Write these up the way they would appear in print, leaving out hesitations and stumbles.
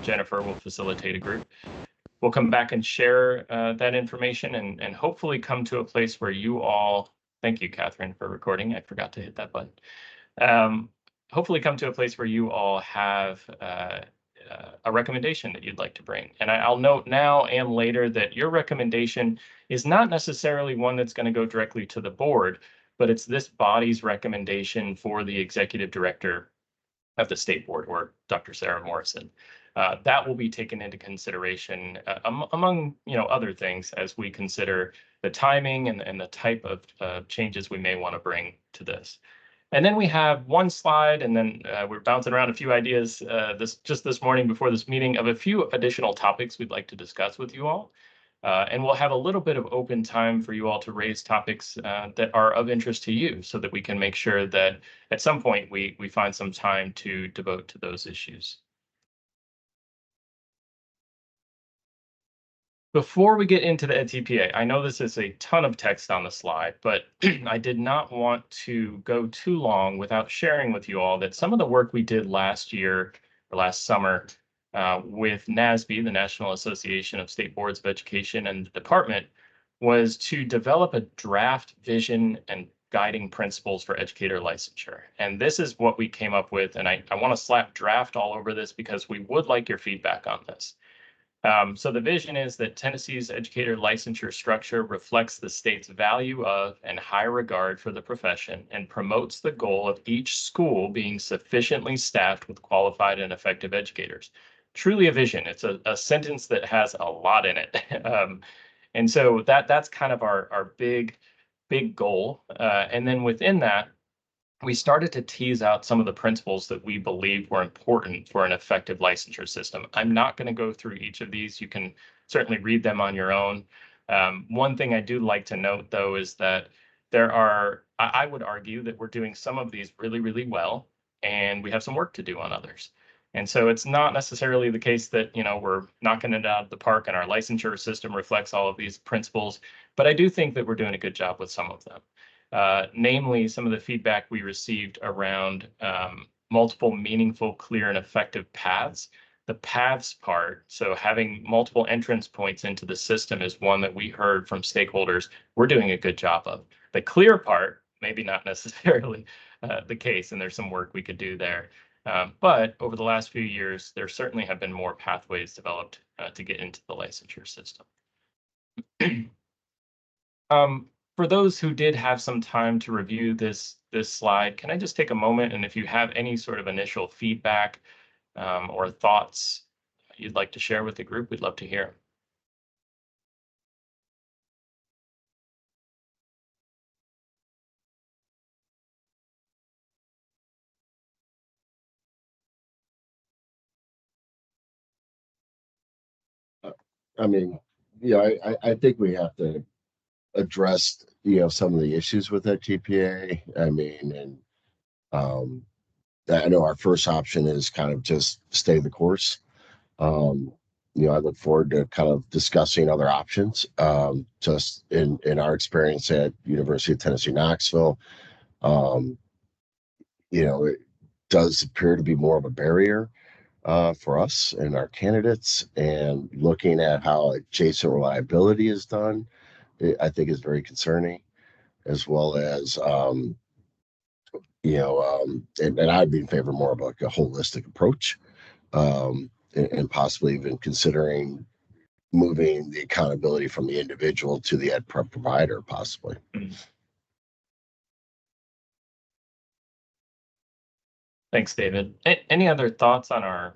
Jennifer will facilitate a group. We'll come back and share that information and hopefully come to a place where you all, thank you, Catherine, for recording. I forgot to hit that button. Hopefully come to a place where you all have a recommendation that you'd like to bring. And I'll note now and later that your recommendation is not necessarily one that's going to go directly to the board, but it's this body's recommendation for the executive director of the state board, or Dr. Sarah Morrison. That will be taken into consideration among other things as we consider the timing and the type of changes we may want to bring to this. And then we have one slide, and then we're bouncing around a few ideas this morning before this meeting of a few additional topics we'd like to discuss with you all. And we'll have a little bit of open time for you all to raise topics that are of interest to you so that we can make sure that at some point we find some time to devote to those issues. Before we get into the EdTPA, I know this is a ton of text on the slide, but I did not want to go too long without sharing with you all that some of the work we did last year or last summer with NASB, the National Association of State Boards of Education, and the department was to develop a draft vision and guiding principles for educator licensure. And this is what we came up with. And I want to slap draft all over this because we would like your feedback on this. So the vision is that Tennessee's educator licensure structure reflects the state's value of and high regard for the profession and promotes the goal of each school being sufficiently staffed with qualified and effective educators. Truly a vision. It's a sentence that has a lot in it. And so that's kind of our big goal. And then within that, we started to tease out some of the principles that we believe were important for an effective licensure system. I'm not going to go through each of these. You can certainly read them on your own. One thing I do like to note, though, is that I would argue that we're doing some of these really, really well, and we have some work to do on others. And so it's not necessarily the case that, we're knocking it out of the park and our licensure system reflects all of these principles, but I do think that we're doing a good job with some of them. Namely, some of the feedback we received around multiple meaningful, clear, and effective paths. The paths part, so having multiple entrance points into the system, is one that we heard from stakeholders we're doing a good job of. The clear part, maybe not necessarily the case, and there's some work we could do there. But over the last few years, there certainly have been more pathways developed to get into the licensure system. For those who did have some time to review this slide, can I just take a moment, and if you have any sort of initial feedback or thoughts you'd like to share with the group, we'd love to hear. I mean, I think we have to address, some of the issues with that TPA. I mean, and I know our first option is kind of just stay the course. I look forward to kind of discussing other options. Just in our experience at University of Tennessee, Knoxville, it does appear to be more of a barrier for us and our candidates. And looking at how adjacent reliability is done, I think is very concerning, as well as and I'd be in favor more of like a holistic approach, and possibly even considering moving the accountability from the individual to the ed prep provider, possibly. Thanks, David. Any other thoughts on our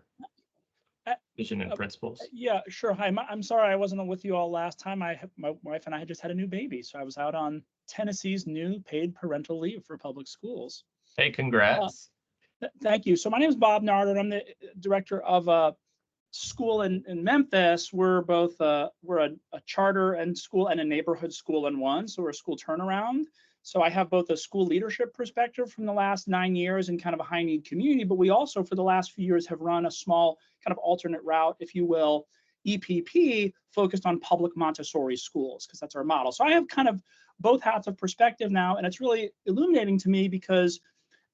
vision and principles? Yeah, sure. Hi, I'm sorry I wasn't with you all last time. My wife and I had just had a new baby, so I was out on Tennessee's new paid parental leave for public schools. Hey, congrats. Thank you. So my name is Bob Narder. I'm the director of a school in Memphis. We're both we're a charter and school and a neighborhood school in one. So we're a school turnaround. So I have both a school leadership perspective from the last 9 years in kind of a high need community, but we also for the last few years have run a small kind of alternate route, if you will, EPP, focused on public Montessori schools, because that's our model. So I have kind of both hats of perspective now, and it's really illuminating to me because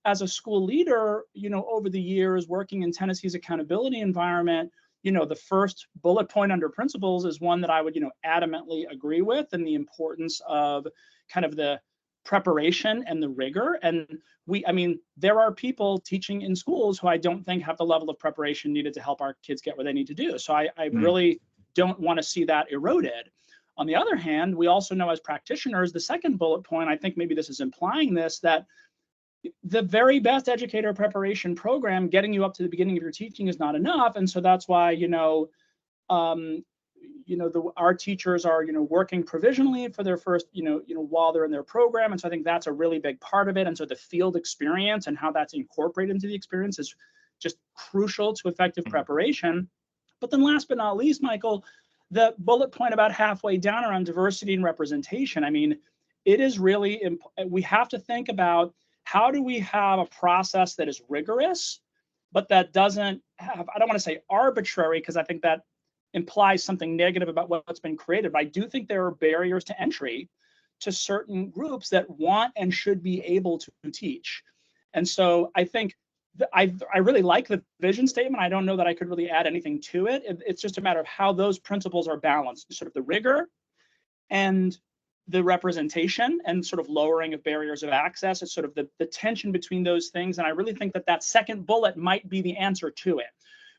as a school leader, over the years working in Tennessee's accountability environment, the first bullet point under principles is one that I would, adamantly agree with, and the importance of kind of the preparation and the rigor. And there are people teaching in schools who I don't think have the level of preparation needed to help our kids get where they need to do. So I really don't want to see that eroded. On the other hand, we also know as practitioners, the second bullet point, I think maybe this is implying this, that the very best educator preparation program getting you up to the beginning of your teaching is not enough. And so that's why, our teachers are, working provisionally for their first, while they're in their program. And so I think that's a really big part of it. And so the field experience and how that's incorporated into the experience is just crucial to effective preparation. But then last but not least, Michael, the bullet point about halfway down around diversity and representation. It is really, we have to think about how do we have a process that is rigorous, but that doesn't have, I don't want to say arbitrary, because I think that implies something negative about what's been created. But I do think there are barriers to entry to certain groups that want and should be able to teach. And so I think I really like the vision statement. I don't know that I could really add anything to it. It's just a matter of how those principles are balanced, sort of the rigor and the representation and sort of lowering of barriers of access. It's sort of the tension between those things. And I really think that second bullet might be the answer to it,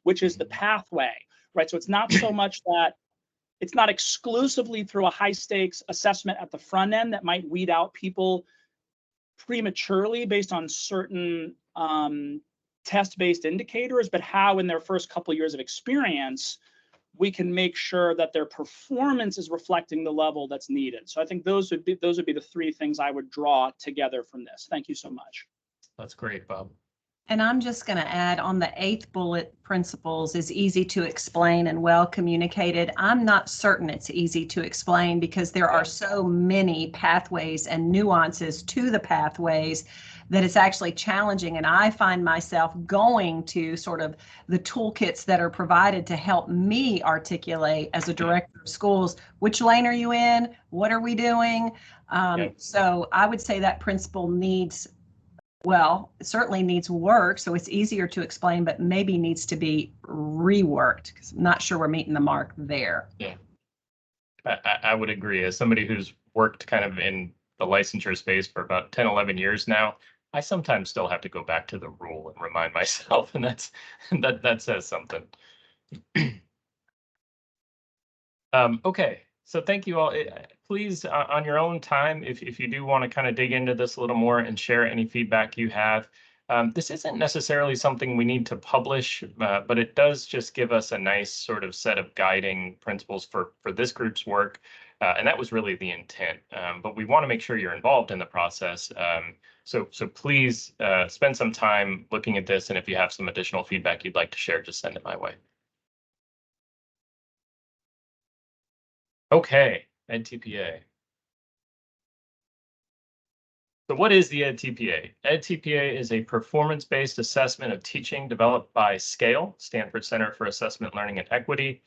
which is the pathway, right? So it's not so much that it's not exclusively through a high stakes assessment at the front end that might weed out people prematurely based on certain test-based indicators, but how in their first couple of years of experience, we can make sure that their performance is reflecting the level that's needed. So I think those would be the three things I would draw together from this. Thank you so much. That's great, Bob. And I'm just going to add on the 8th bullet, principles is easy to explain and well communicated. I'm not certain it's easy to explain because there are so many pathways and nuances to the pathways that it's actually challenging. And I find myself going to sort of the toolkits that are provided to help me articulate as a director of schools, which lane are you in? What are we doing? So I would say that principle needs, well, it certainly needs work, so it's easier to explain, but maybe needs to be reworked because I'm not sure we're meeting the mark there. Yeah, I would agree. As somebody who's worked kind of in the licensure space for about 10, 11 years now, I sometimes still have to go back to the rule and remind myself, and that says something. Okay, so thank you all. Please, on your own time, if you do want to kind of dig into this a little more and share any feedback you have. This isn't necessarily something we need to publish, but it does just give us a nice sort of set of guiding principles for this group's work. And that was really the intent. But we want to make sure you're involved in the process. So please spend some time looking at this. And if you have some additional feedback you'd like to share, just send it my way. Okay, EdTPA. So what is the EdTPA? EdTPA is a performance-based assessment of teaching developed by SCALE, Stanford Center for Assessment, Learning, and Equity.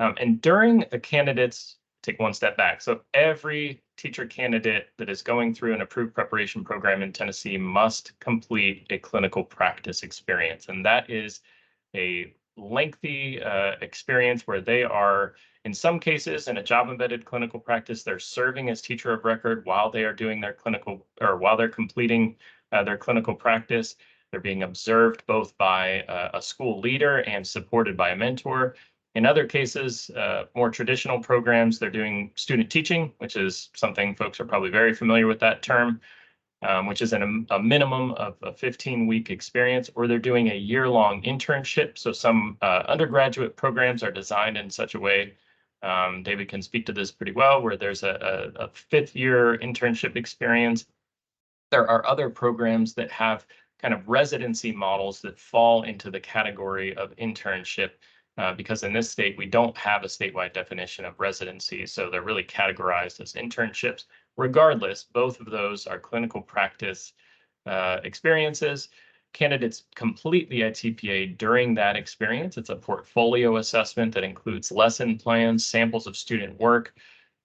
And during a candidate's, take one step back. So every teacher candidate that is going through an approved preparation program in Tennessee must complete a clinical practice experience. And that is a lengthy experience where they are, in some cases, in a job embedded clinical practice, they're serving as teacher of record while they are doing their clinical, or while they're completing their clinical practice. They're being observed both by a school leader and supported by a mentor. In other cases, more traditional programs, they're doing student teaching, which is something folks are probably very familiar with that term, which is a minimum of a 15-week experience, or they're doing a year-long internship. So some undergraduate programs are designed in such a way, David can speak to this pretty well, where there's a fifth-year internship experience. There are other programs that have kind of residency models that fall into the category of internship, because in this state, we don't have a statewide definition of residency. So they're really categorized as internships. Regardless, both of those are clinical practice experiences. Candidates complete the EdTPA during that experience. It's a portfolio assessment that includes lesson plans, samples of student work,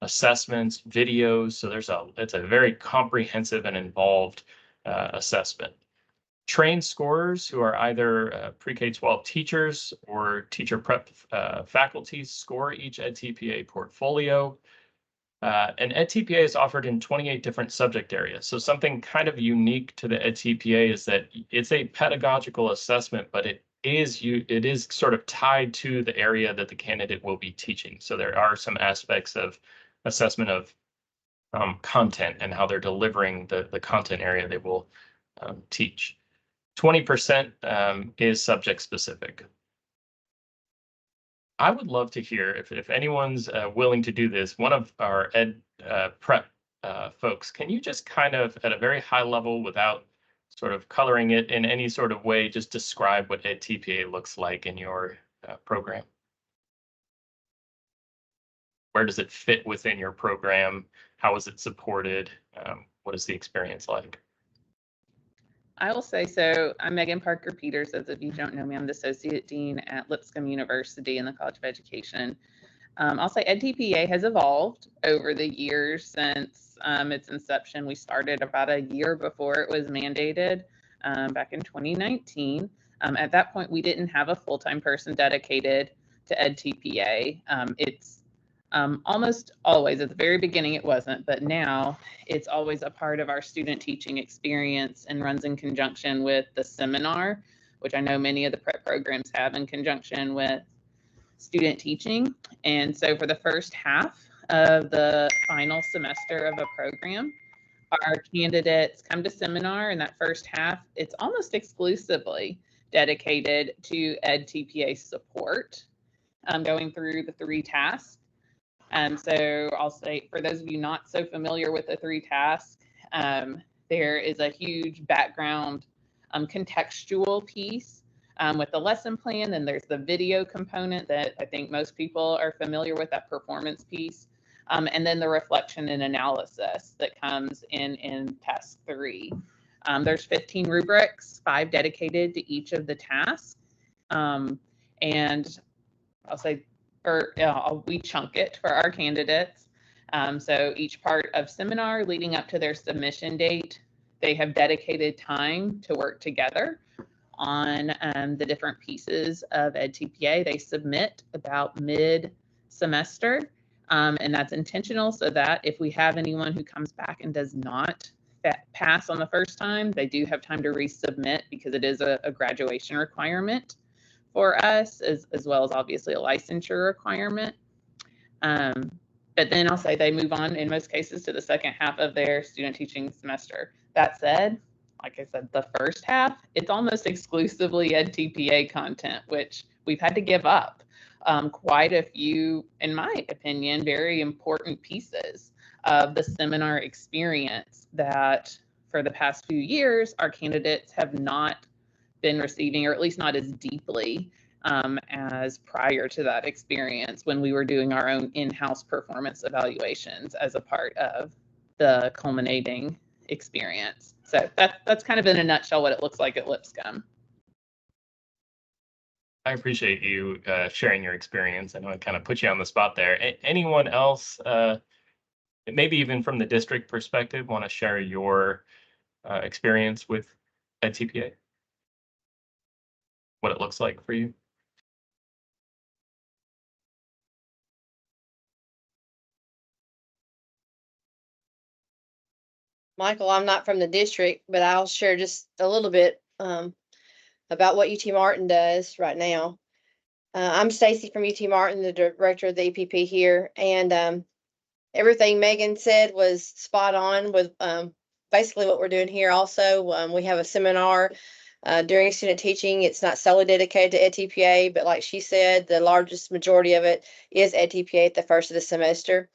assessments, videos. So it's a very comprehensive and involved assessment. trained scorers who are either pre-K-12 teachers or teacher prep faculty score each EdTPA portfolio. And EdTPA is offered in 28 different subject areas. So something kind of unique to the EdTPA is that it's a pedagogical assessment, but it is sort of tied to the area that the candidate will be teaching. So there are some aspects of assessment of content and how they're delivering the content area they will teach. 20% is subject specific. I would love to hear if anyone's willing to do this, one of our ed prep folks, can you just kind of at a very high level without sort of coloring it in any sort of way, just describe what EdTPA looks like in your program? Where does it fit within your program? How is it supported? What is the experience like? I will say so. I'm Megan Parker Peters. As if you don't know me, I'm the Associate Dean at Lipscomb University in the College of Education. I'll say EdTPA has evolved over the years since its inception. We started about a year before it was mandated back in 2019. At that point, we didn't have a full-time person dedicated to EdTPA. It's almost always, at the very beginning it wasn't, but now it's always a part of our student teaching experience and runs in conjunction with the seminar, which I know many of the prep programs have in conjunction with student teaching. And so for the first half of the final semester of a program, our candidates come to seminar, and that first half, it's almost exclusively dedicated to EdTPA support, going through the 3 tasks. So I'll say, for those of you not so familiar with the 3 tasks, there is a huge background contextual piece with the lesson plan. Then there's the video component that I think most people are familiar with, that performance piece. And then the reflection and analysis that comes in task 3. There's 15 rubrics, 5 dedicated to each of the tasks. And I'll say, we chunk it for our candidates. So each part of seminar leading up to their submission date, they have dedicated time to work together on the different pieces of EdTPA. They submit about mid-semester, and that's intentional so that if we have anyone who comes back and does not pass on the first time, they do have time to resubmit, because it is a graduation requirement for us, as well as obviously a licensure requirement. But then I'll say they move on in most cases to the second half of their student teaching semester. That said, like I said, the first half, it's almost exclusively EdTPA content, which we've had to give up quite a few, in my opinion, very important pieces of the seminar experience that for the past few years, our candidates have not been receiving, or at least not as deeply as prior to that experience when we were doing our own in-house performance evaluations as a part of the culminating experience. So that's kind of in a nutshell what it looks like at Lipscomb. I appreciate you sharing your experience. I know I kind of put you on the spot there. Anyone else, maybe even from the district perspective, want to share your experience with EdTPA? What it looks like for you? Michael, I'm not from the district, but I'll share just a little bit about what UT Martin does right now. I'm Stacy from UT Martin, the director of the EPP here, and everything Megan said was spot on with basically what we're doing here. Also, we have a seminar during student teaching. It's not solely dedicated to EdTPA, but like she said, the largest majority of it is EdTPA at the first of the semester.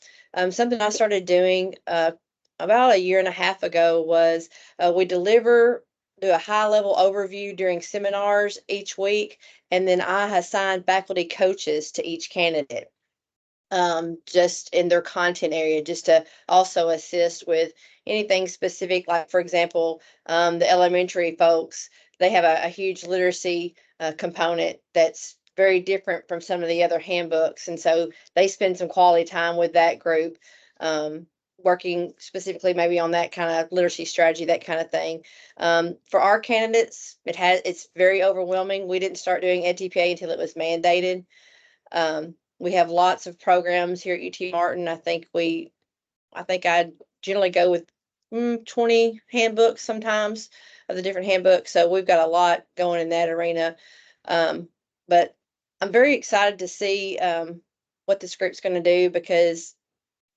Something I started doing about a year and a half ago was we do a high-level overview during seminars each week, and then I assign faculty coaches to each candidate, just in their content area, just to also assist with anything specific. Like, for example, the elementary folks, they have a huge literacy component that's very different from some of the other handbooks, and so they spend some quality time with that group. working specifically maybe on that kind of literacy strategy, that kind of thing. For our candidates, it's very overwhelming. We didn't start doing EdTPA until it was mandated. We have lots of programs here at UT Martin. I think I'd generally go with 20 handbooks sometimes of the different handbooks. So we've got a lot going in that arena. But I'm very excited to see what this group's going to do, because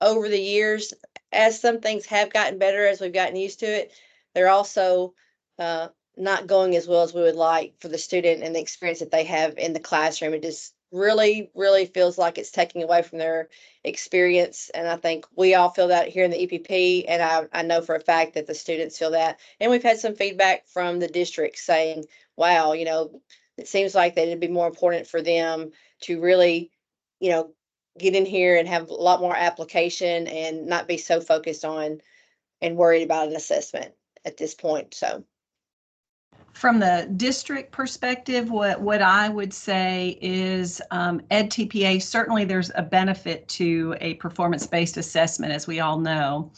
over the years, as some things have gotten better, as we've gotten used to it, they're also not going as well as we would like for the student and the experience that they have in the classroom. It just really, really feels like it's taking away from their experience. And I think we all feel that here in the EPP. And I know for a fact that the students feel that. And we've had some feedback from the district saying, wow, it seems like that it'd be more important for them to really, get in here and have a lot more application and not be so focused on and worried about an assessment at this point. So from the district perspective, what I would say is EdTPA, certainly there's a benefit to a performance-based assessment, as we all know.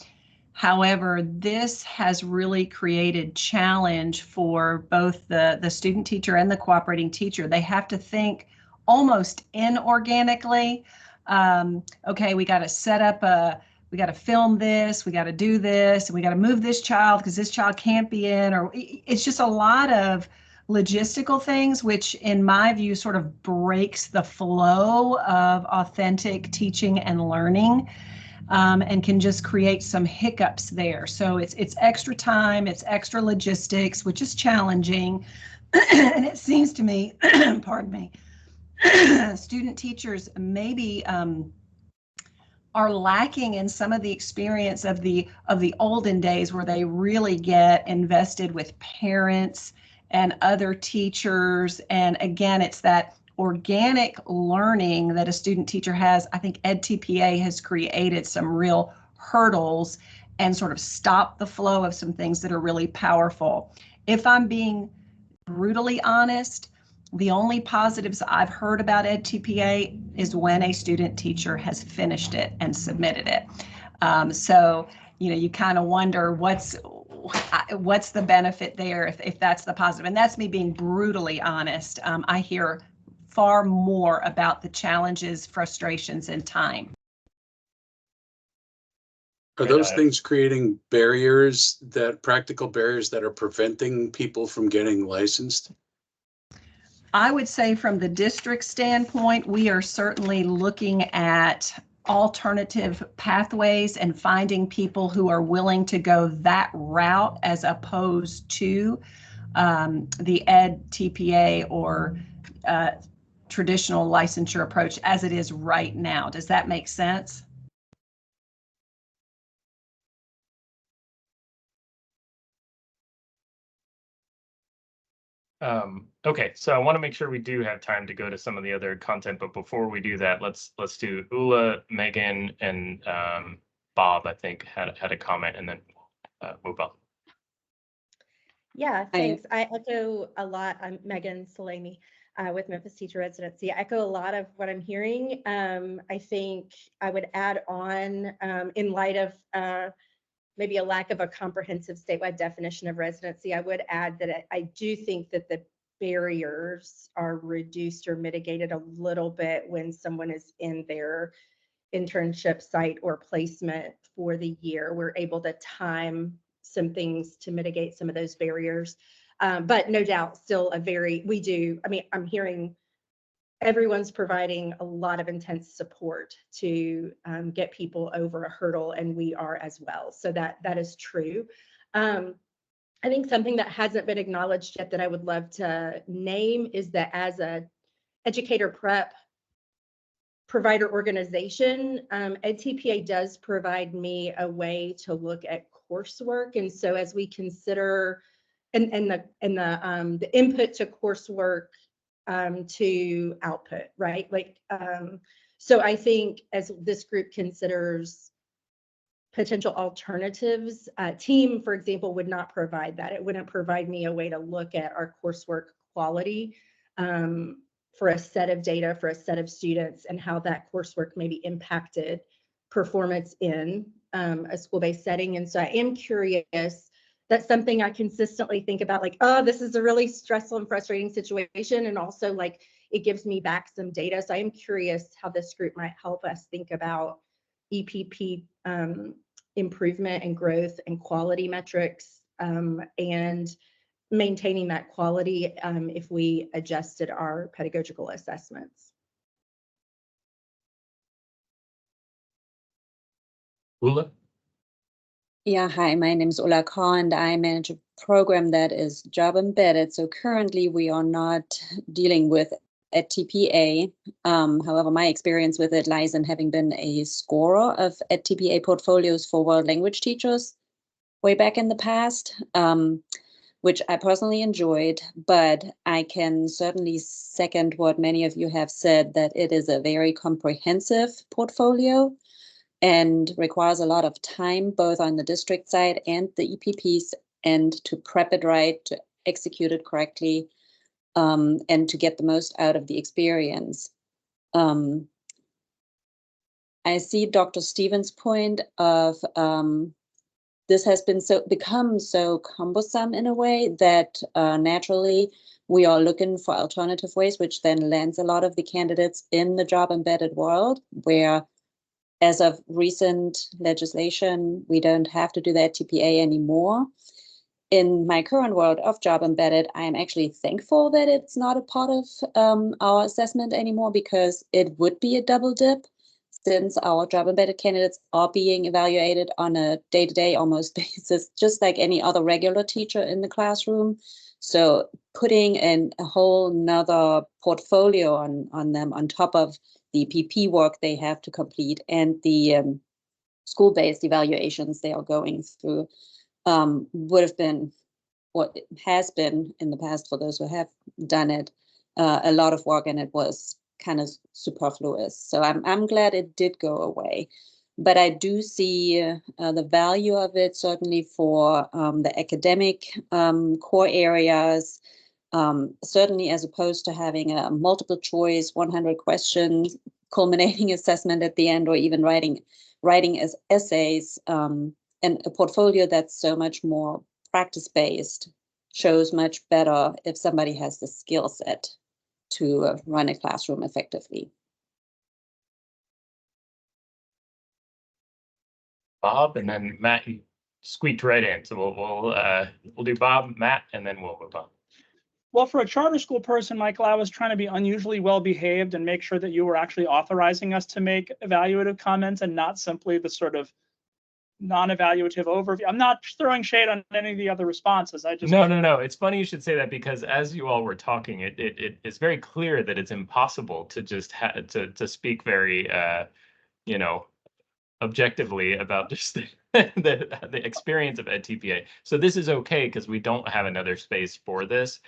However, this has really created challenge for both the student teacher and the cooperating teacher. They have to think almost inorganically. Okay, we got to set up we got to film this, we got to do this, and we got to move this child because this child can't be in, or it's just a lot of logistical things, which in my view sort of breaks the flow of authentic teaching and learning, and can just create some hiccups there. So it's extra time, it's extra logistics, which is challenging. And it seems to me, pardon me, student teachers maybe are lacking in some of the experience of the olden days, where they really get invested with parents and other teachers. And again, it's that organic learning that a student teacher has. I think EdTPA has created some real hurdles and sort of stopped the flow of some things that are really powerful. If I'm being brutally honest, the only positives I've heard about EdTPA is when a student teacher has finished it and submitted it. So, you kind of wonder what's the benefit there if that's the positive. And that's me being brutally honest. I hear far more about the challenges, frustrations, and time. Are those things creating practical barriers that are preventing people from getting licensed? I would say from the district standpoint, we are certainly looking at alternative pathways and finding people who are willing to go that route as opposed to the EdTPA or traditional licensure approach as it is right now. Does that make sense? Okay, so I want to make sure we do have time to go to some of the other content, but before we do that, let's do Ula, Megan, and Bob, I think, had a comment, and then move on. Yeah, thanks. I echo a lot. I'm Megan Salami with Memphis Teacher Residency. I echo a lot of what I'm hearing. I think I would add on, in light of maybe a lack of a comprehensive statewide definition of residency, I would add that I do think that the barriers are reduced or mitigated a little bit when someone is in their internship site or placement for the year. We're able to time some things to mitigate some of those barriers. But no doubt still I'm hearing everyone's providing a lot of intense support to get people over a hurdle, and we are as well. So that is true. I think something that hasn't been acknowledged yet that I would love to name is that as a educator prep provider organization, EdTPA does provide me a way to look at coursework. And so as we consider and the input to coursework to output, right? So I think as this group considers potential alternatives, TEAM, for example, would not provide that. It wouldn't provide me a way to look at our coursework quality for a set of data, for a set of students, and how that coursework maybe impacted performance in a school-based setting. And so I am curious. That's something I consistently think about, like, oh, this is a really stressful and frustrating situation. And also, like, it gives me back some data. So I am curious how this group might help us think about EPP improvement and growth and quality metrics, and maintaining that quality if we adjusted our pedagogical assessments. Ula? Yeah, hi, my name is Ulla Kaur, and I manage a program that is job embedded. So currently we are not dealing with a TPA. However, my experience with it lies in having been a scorer of TPA portfolios for world language teachers way back in the past, which I personally enjoyed, but I can certainly second what many of you have said, that it is a very comprehensive portfolio and requires a lot of time, both on the district side and the EPPs, and to prep it right, to execute it correctly, and to get the most out of the experience. I see Dr. Stevens' point of this has become so cumbersome in a way that naturally we are looking for alternative ways, which then lands a lot of the candidates in the job embedded world, where as of recent legislation, we don't have to do that TPA anymore. In my current world of job embedded, I am actually thankful that it's not a part of our assessment anymore, because it would be a double dip, since our job embedded candidates are being evaluated on a day-to-day almost basis, just like any other regular teacher in the classroom. So putting in a whole nother portfolio on them on top of the PP work they have to complete and the school-based evaluations they are going through would have been, what it has been in the past for those who have done it, a lot of work, and it was kind of superfluous. So I'm glad it did go away. But I do see the value of it, certainly for the academic core areas, certainly as opposed to having a multiple choice, 100 questions, culminating assessment at the end, or even writing as essays, and a portfolio that's so much more practice-based shows much better if somebody has the skill set to run a classroom effectively. Bob, and then Matt, you squeaked right in. So we'll do Bob, Matt, and then we'll move on. Well, for a charter school person, Michael, I was trying to be unusually well behaved and make sure that you were actually authorizing us to make evaluative comments and not simply the sort of non-evaluative overview. I'm not throwing shade on any of the other responses. I just No. It's funny you should say that, because as you all were talking, it is very clear that it's impossible to just to speak very objectively about just the experience of EdTPA. So this is okay, because we don't have another space for this,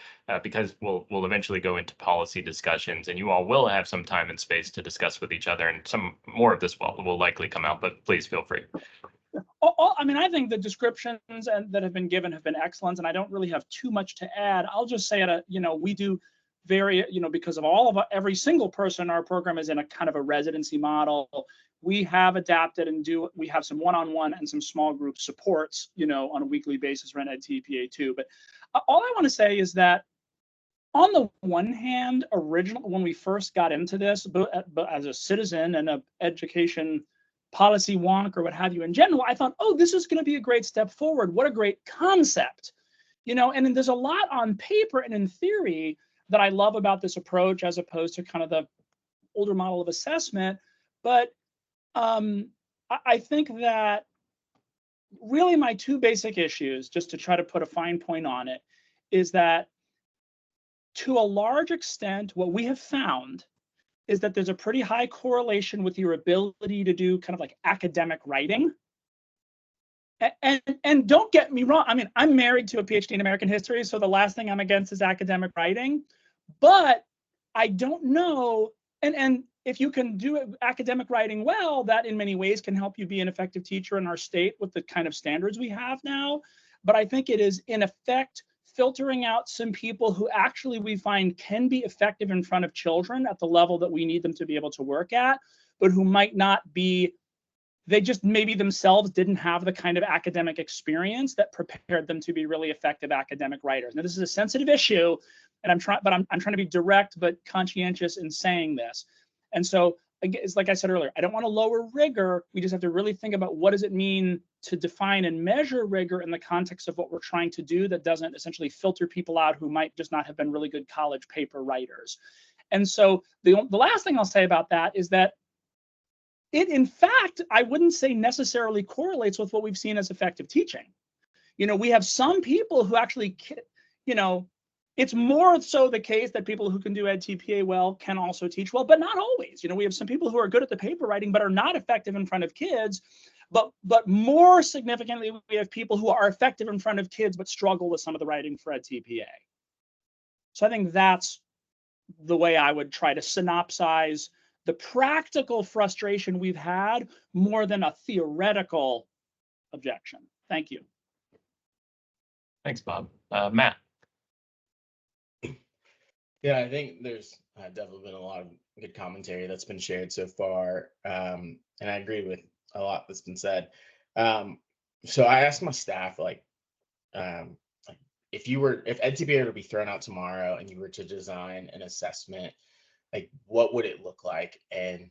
because we'll eventually go into policy discussions, and you all will have some time and space to discuss with each other, and some more of this will likely come out, but please feel free. I mean, I think the descriptions that have been given have been excellent, and I don't really have too much to add. I'll just say we do very, because of every single person in our program is in a kind of a residency model. We have adapted we have some one-on-one and some small group supports, on a weekly basis around EdTPA too. But all I want to say is that on the one hand, originally, when we first got into this, but as a citizen and an education policy wonk or what have you in general, I thought, oh, this is going to be a great step forward. What a great concept, and then there's a lot on paper and in theory that I love about this approach, as opposed to kind of the older model of assessment. But I think that really my two basic issues, just to try to put a fine point on it, is that to a large extent, what we have found is that there's a pretty high correlation with your ability to do kind of like academic writing. And don't get me wrong, I mean, I'm married to a PhD in American history, so the last thing I'm against is academic writing. But I don't know, and if you can do academic writing well, that in many ways can help you be an effective teacher in our state with the kind of standards we have now. But I think it is in effect filtering out some people who actually we find can be effective in front of children at the level that we need them to be able to work at, but who might not be they just maybe themselves didn't have the kind of academic experience that prepared them to be really effective academic writers. Now, this is a sensitive issue, and I'm trying to be direct but conscientious in saying this. And so, it's like I said earlier, I don't want to lower rigor. We just have to really think about what does it mean to define and measure rigor in the context of what we're trying to do that doesn't essentially filter people out who might just not have been really good college paper writers. And so the last thing I'll say about that is that it, in fact, I wouldn't say necessarily correlates with what we've seen as effective teaching. We have some people who actually, it's more so the case that people who can do EdTPA well can also teach well, but not always. We have some people who are good at the paper writing, but are not effective in front of kids. But more significantly, we have people who are effective in front of kids, but struggle with some of the writing for EdTPA. So I think that's the way I would try to synopsize the practical frustration we've had more than a theoretical objection. Thank you. Thanks, Bob. Matt. Yeah, I think there's definitely been a lot of good commentary that's been shared so far. And I agree with a lot that's been said. So I asked my staff, if EdTPA were to be thrown out tomorrow and you were to design an assessment, what would it look like? And,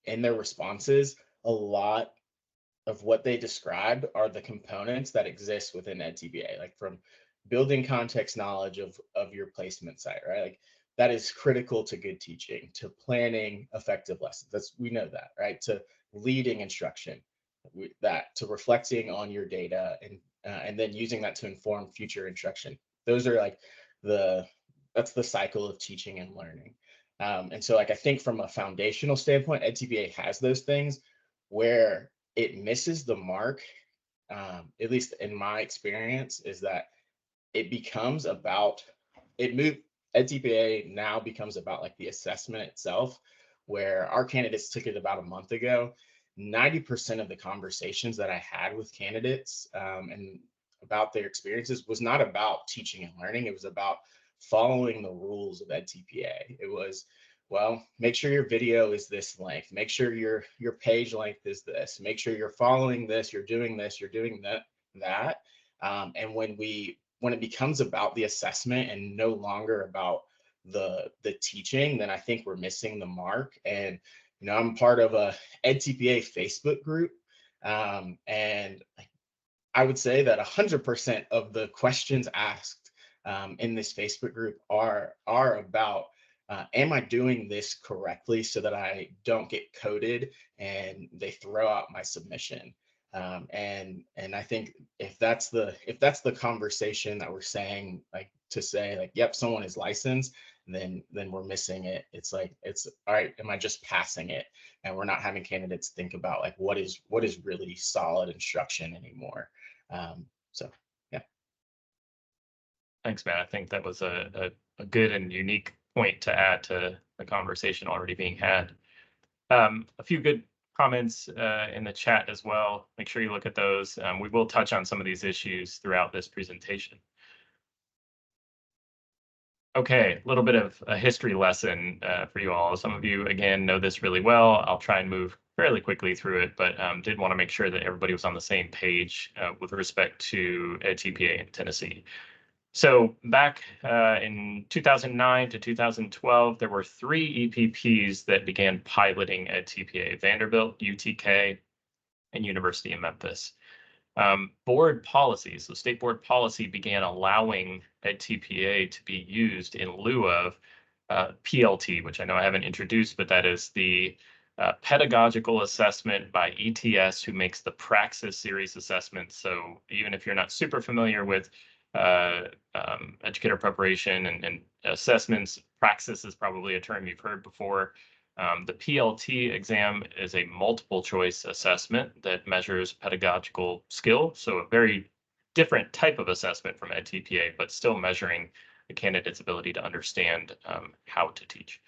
in their responses, a lot of what they described are the components that exist within EdTPA, from building context knowledge of your placement site, right? That is critical to good teaching, to planning effective lessons. We know that, right? To leading instruction, to reflecting on your data and then using that to inform future instruction. Those are that's the cycle of teaching and learning. And so I think from a foundational standpoint, EdTPA has those things. Where it misses the mark, at least in my experience, is that EdTPA now becomes about the assessment itself, where our candidates took it about a month ago. 90% of the conversations that I had with candidates and about their experiences was not about teaching and learning. It was about following the rules of EdTPA. It was, make sure your video is this length. Make sure your page length is this. Make sure you're following this. You're doing this. You're doing that. And when it becomes about the assessment and no longer about the teaching, then I think we're missing the mark. And I'm part of a EdTPA Facebook group, and I would say that 100% of the questions asked in this Facebook group are about, am I doing this correctly so that I don't get coded and they throw out my submission? And I think if that's the conversation that we're saying, to say yep, someone is licensed, then we're missing it. It's all right, am I just passing it? And we're not having candidates think about what is really solid instruction anymore. So yeah. Thanks, Matt. I think that was a good and unique point to add to the conversation already being had. A few good comments in the chat as well. Make sure you look at those. We will touch on some of these issues throughout this presentation. Okay, a little bit of a history lesson for you all. Some of you, again, know this really well. I'll try and move fairly quickly through it, but did want to make sure that everybody was on the same page with respect to EdTPA in Tennessee. So back in 2009 to 2012, there were 3 EPPs that began piloting EdTPA: Vanderbilt, UTK, and University of Memphis. Board policies, so state board policy began allowing EdTPA to be used in lieu of PLT, which I know I haven't introduced, but that is the pedagogical assessment by ETS, who makes the Praxis series assessment. So even if you're not super familiar with educator preparation and assessments, Praxis is probably a term you've heard before. The PLT exam is a multiple choice assessment that measures pedagogical skill. So a very different type of assessment from EdTPA, but still measuring the candidate's ability to understand how to teach.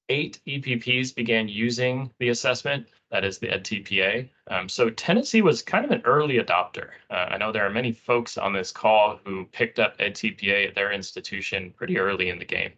8 EPPs began using the assessment, that is the EdTPA. So Tennessee was kind of an early adopter. I know there are many folks on this call who picked up EdTPA at their institution pretty early in the game.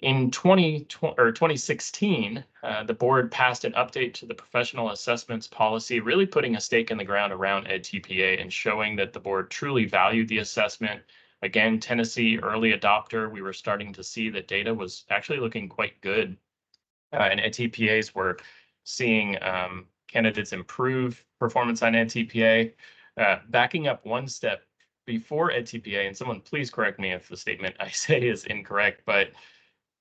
In 2016, the board passed an update to the professional assessments policy, really putting a stake in the ground around EdTPA and showing that the board truly valued the assessment. Again, Tennessee early adopter, we were starting to see that data was actually looking quite good. And EdTPAs were seeing candidates improve performance on EdTPA. Backing up one step before EdTPA, and someone please correct me if the statement I say is incorrect, but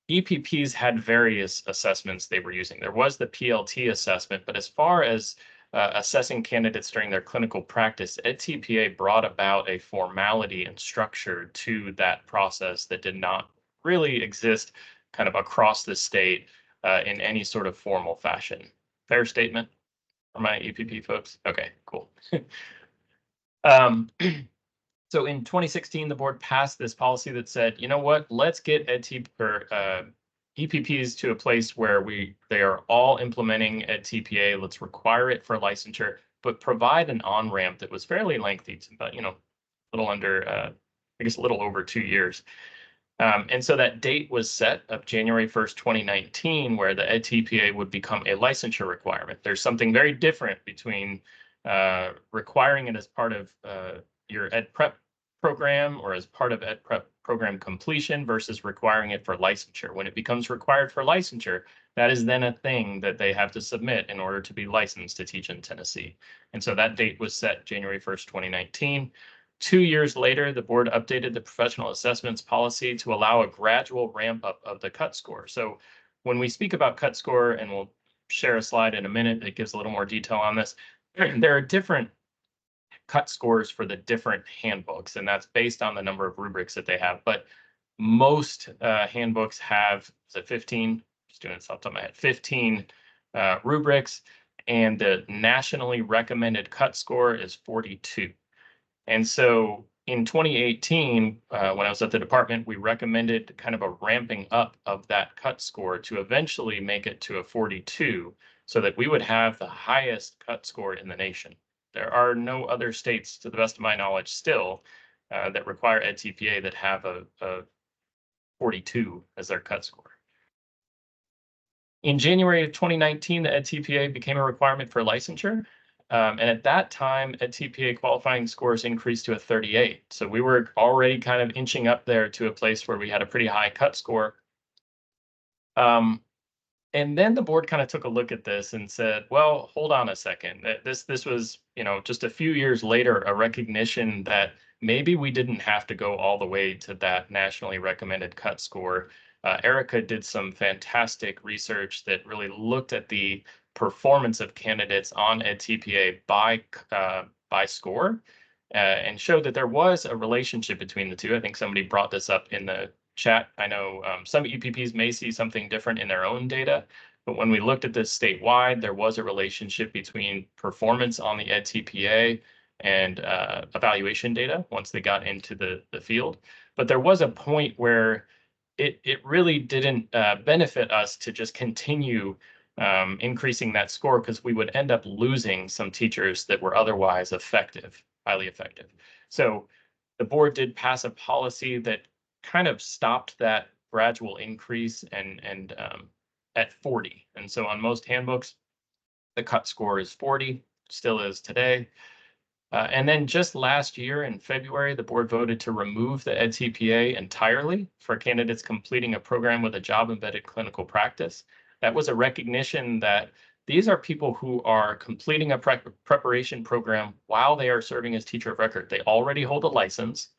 EPPs had various assessments they were using. There was the PLT assessment, but as far as assessing candidates during their clinical practice, EdTPA brought about a formality and structure to that process that did not really exist kind of across the state in any sort of formal fashion. Fair statement for my EPP folks? Okay, cool. So in 2016, the board passed this policy that said, you know what, let's get EPPs to a place where they are all implementing EdTPA. Let's require it for licensure, but provide an on-ramp that was fairly lengthy, but a little under, I guess a little over 2 years. And so that date was set of January 1st, 2019, where the EdTPA would become a licensure requirement. There's something very different between requiring it as part of your ed prep program or as part of ed prep program completion versus requiring it for licensure. When it becomes required for licensure, that is then a thing that they have to submit in order to be licensed to teach in Tennessee. And so that date was set January 1st, 2019. 2 years later, the board updated the professional assessments policy to allow a gradual ramp up of the cut score. So when we speak about cut score, and we'll share a slide in a minute that gives a little more detail on this, there are different cut scores for the different handbooks, and that's based on the number of rubrics that they have. But most handbooks have 15, just doing this off the top of my head, 15 rubrics, and the nationally recommended cut score is 42. And so in 2018, when I was at the department, we recommended kind of a ramping up of that cut score to eventually make it to a 42 so that we would have the highest cut score in the nation. There are no other states, to the best of my knowledge, still that require EdTPA that have a 42 as their cut score. In January of 2019, the EdTPA became a requirement for licensure. And at that time, EdTPA qualifying scores increased to a 38. So we were already kind of inching up there to a place where we had a pretty high cut score. And then the board kind of took a look at this and said, well, hold on a second. This was, just a few years later, a recognition that maybe we didn't have to go all the way to that nationally recommended cut score. Erica did some fantastic research that really looked at the performance of candidates on EdTPA by score and showed that there was a relationship between the two. I think somebody brought this up in the chat. I know some EPPs may see something different in their own data, but when we looked at this statewide, there was a relationship between performance on the EdTPA and evaluation data once they got into the field. But there was a point where it really didn't benefit us to just continue increasing that score, because we would end up losing some teachers that were otherwise effective, highly effective. So the board did pass a policy that kind of stopped that gradual increase and at 40. And so on most handbooks, the cut score is 40, still is today. And then just last year in February, the board voted to remove the EdTPA entirely for candidates completing a program with a job embedded clinical practice. That was a recognition that these are people who are completing a preparation program while they are serving as teacher of record. They already hold a license.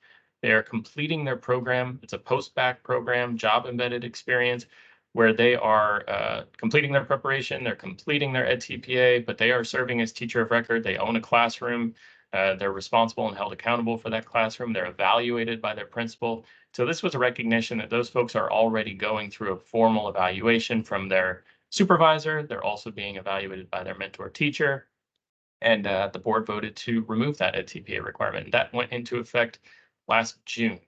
They are completing their program. It's a post-bac program, job embedded experience, where they are completing their preparation. They're completing their EdTPA, but they are serving as teacher of record. They own a classroom. They're responsible and held accountable for that classroom. They're evaluated by their principal. So this was a recognition that those folks are already going through a formal evaluation from their supervisor. They're also being evaluated by their mentor teacher. And the board voted to remove that EdTPA requirement. That went into effect last June.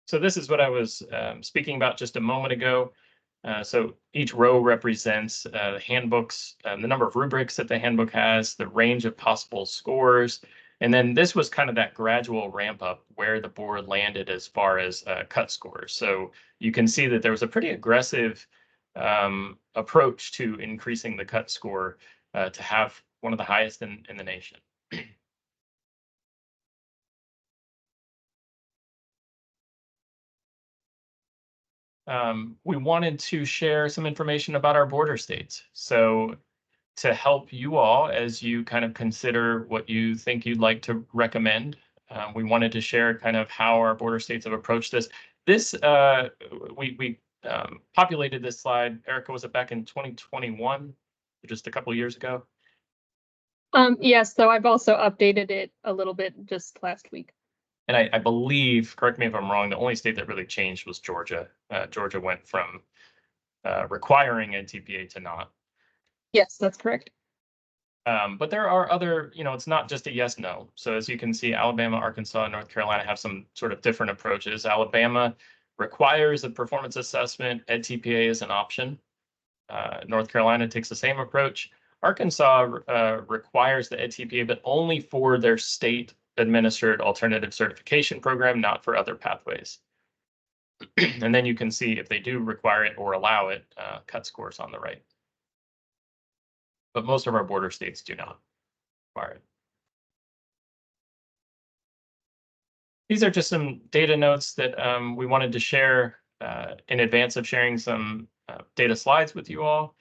So this is what I was speaking about just a moment ago. So each row represents handbooks, the number of rubrics that the handbook has, the range of possible scores. And then this was kind of that gradual ramp up where the board landed as far as cut scores. So you can see that there was a pretty aggressive approach to increasing the cut score to have one of the highest in the nation. We wanted to share some information about our border states. So to help you all as you kind of consider what you think you'd like to recommend, we wanted to share kind of how our border states have approached this. This, we populated this slide. Erica, was it back in 2021, just a couple of years ago? Yes, so I've also updated it a little bit just last week. And I believe, correct me if I'm wrong, the only state that really changed was Georgia. Georgia went from requiring NTPA to not. Yes, that's correct. But there are other, it's not just a yes, no. So as you can see, Alabama, Arkansas, and North Carolina have some sort of different approaches. Alabama requires a performance assessment. EdTPA is an option. North Carolina takes the same approach. Arkansas requires the EdTPA, but only for their state administered alternative certification program, not for other pathways. And then you can see if they do require it or allow it, cut scores on the right. But most of our border states do not require it. These are just some data notes that we wanted to share in advance of sharing some data slides with you all.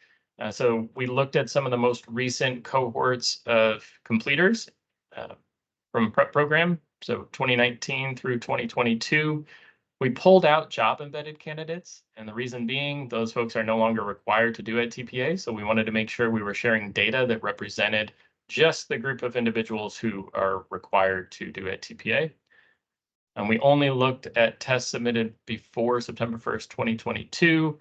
So we looked at some of the most recent cohorts of completers from prep program, so 2019 through 2022. We pulled out job embedded candidates, and the reason being those folks are no longer required to do EdTPA. So we wanted to make sure we were sharing data that represented just the group of individuals who are required to do EdTPA. And we only looked at tests submitted before September 1st, 2022.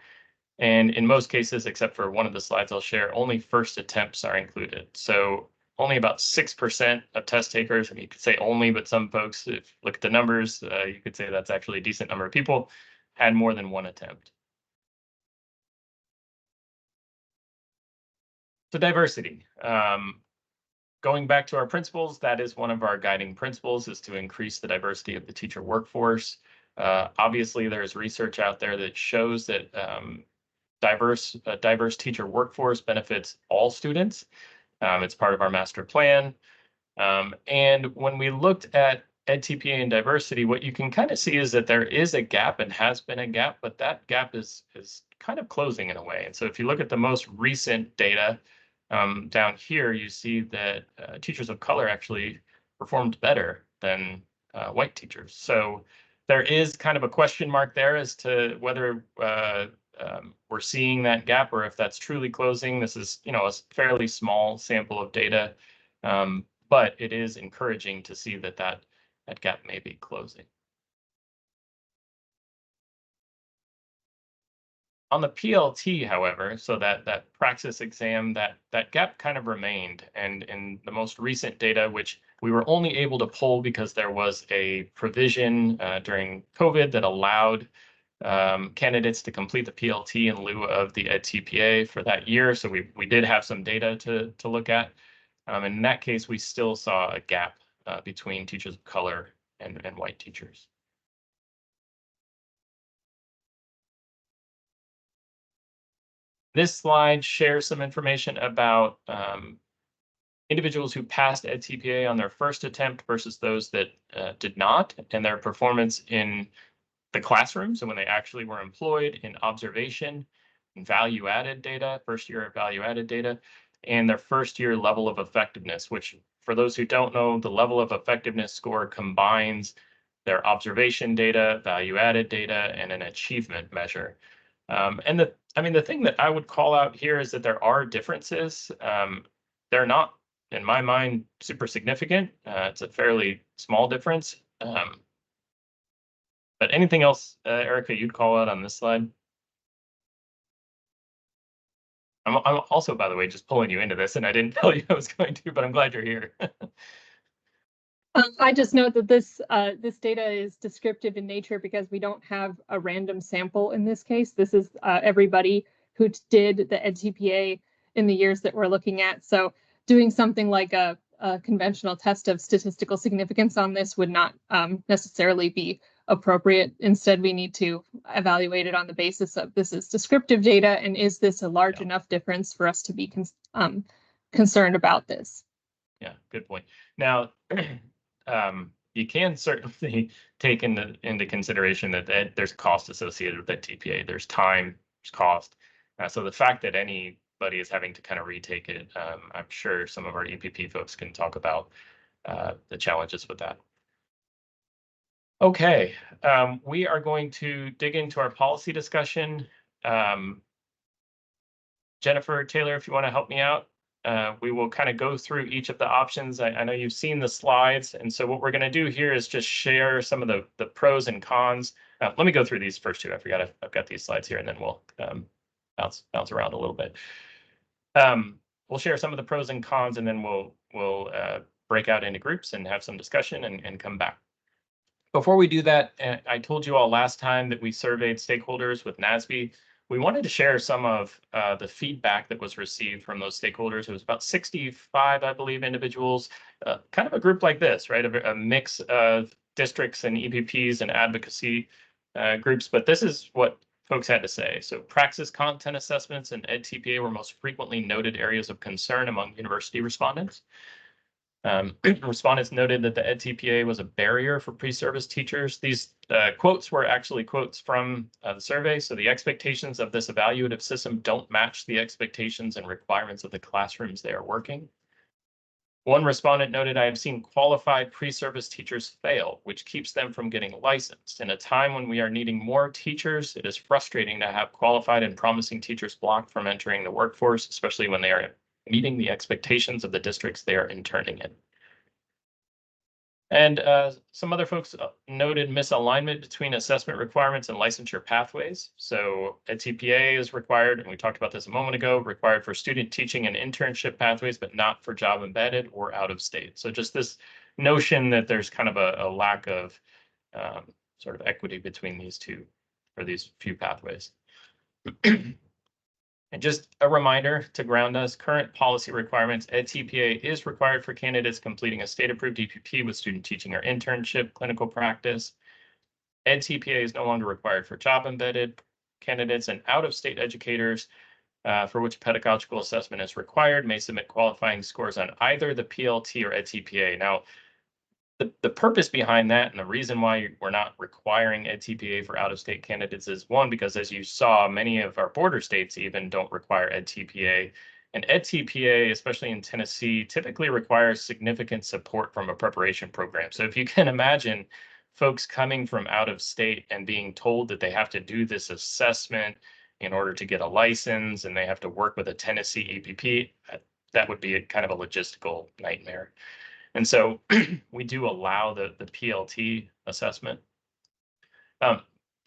And in most cases, except for one of the slides I'll share, only first attempts are included. So only about 6% of test takers, and you could say only, but some folks, if you look at the numbers, you could say that's actually a decent number of people, had more than one attempt. So diversity. Going back to our principles, that is one of our guiding principles, is to increase the diversity of the teacher workforce. Obviously, there's research out there that shows that diverse teacher workforce benefits all students. It's part of our master plan. And when we looked at EdTPA and diversity, what you can kind of see is that there is a gap and has been a gap, but that gap is kind of closing in a way. And so if you look at the most recent data down here, you see that teachers of color actually performed better than white teachers. So there is kind of a question mark there as to whether we're seeing that gap or if that's truly closing. This is, a fairly small sample of data, but it is encouraging to see that gap may be closing. On the PLT, however, so that praxis exam, that gap kind of remained. And in the most recent data, which we were only able to pull because there was a provision during COVID that allowed candidates to complete the PLT in lieu of the EdTPA for that year. So we did have some data to look at. In that case, we still saw a gap between teachers of color and white teachers. This slide shares some information about individuals who passed EdTPA on their first attempt versus those that did not, and their performance in the classroom. So when they actually were employed, in observation, in value-added data, first year value-added data, and their first year level of effectiveness, which for those who don't know, the level of effectiveness score combines their observation data, value-added data, and an achievement measure. And the thing that I would call out here is that there are differences. They're not, in my mind, super significant. It's a fairly small difference. But anything else, Erica, you'd call out on this slide? I'm also, by the way, just pulling you into this, and I didn't tell you I was going to, but I'm glad you're here. I just note that this data is descriptive in nature because we don't have a random sample in this case. This is everybody who did the EdTPA in the years that we're looking at. So doing something like a a conventional test of statistical significance on this would not necessarily be appropriate. Instead, we need to evaluate it on the basis of this is descriptive data, and is this a large enough difference for us to be concerned about this? Yeah, good point. Now, you can certainly take into consideration that there's cost associated with that TPA. There's time, there's cost. So the fact that anybody is having to kind of retake it, I'm sure some of our EPP folks can talk about the challenges with that. Okay, we are going to dig into our policy discussion. Jennifer, Taylor, if you want to help me out. We will kind of go through each of the options. I know you've seen the slides, and so what we're going to do here is just share some of the pros and cons. Let me go through these first two. I forgot I've got these slides here, and then we'll bounce around a little bit. We'll share some of the pros and cons, and then we'll break out into groups and have some discussion and come back. Before we do that, I told you all last time that we surveyed stakeholders with NASB. We wanted to share some of the feedback that was received from those stakeholders. It was about 65, I believe, individuals, kind of a group like this, right? A mix of districts and EPPs and advocacy groups, but this is what folks had to say. So praxis content assessments and EdTPA were most frequently noted areas of concern among university respondents. Respondents noted that the EdTPA was a barrier for pre-service teachers. These quotes were actually quotes from the survey. So the expectations of this evaluative system don't match the expectations and requirements of the classrooms they are working. One respondent noted, I have seen qualified pre-service teachers fail, which keeps them from getting licensed. In a time when we are needing more teachers, it is frustrating to have qualified and promising teachers blocked from entering the workforce, especially when they are meeting the expectations of the districts they are interning in. And some other folks noted misalignment between assessment requirements and licensure pathways. So a TPA is required, and we talked about this a moment ago, required for student teaching and internship pathways, but not for job embedded or out of state. So just this notion that there's kind of a lack of sort of equity between these two, or these few pathways. And just a reminder to ground us, current policy requirements, EdTPA is required for candidates completing a state-approved EPP with student teaching or internship clinical practice. EdTPA is no longer required for job-embedded candidates, and out-of-state educators for which pedagogical assessment is required may submit qualifying scores on either the PLT or EdTPA. Now, the purpose behind that and the reason why we're not requiring EdTPA for out-of-state candidates is one, because as you saw, many of our border states even don't require EdTPA. And EdTPA, especially in Tennessee, typically requires significant support from a preparation program. So if you can imagine folks coming from out of state and being told that they have to do this assessment in order to get a license and they have to work with a Tennessee EPP, that would be a kind of a logistical nightmare. And so we do allow the PLT assessment,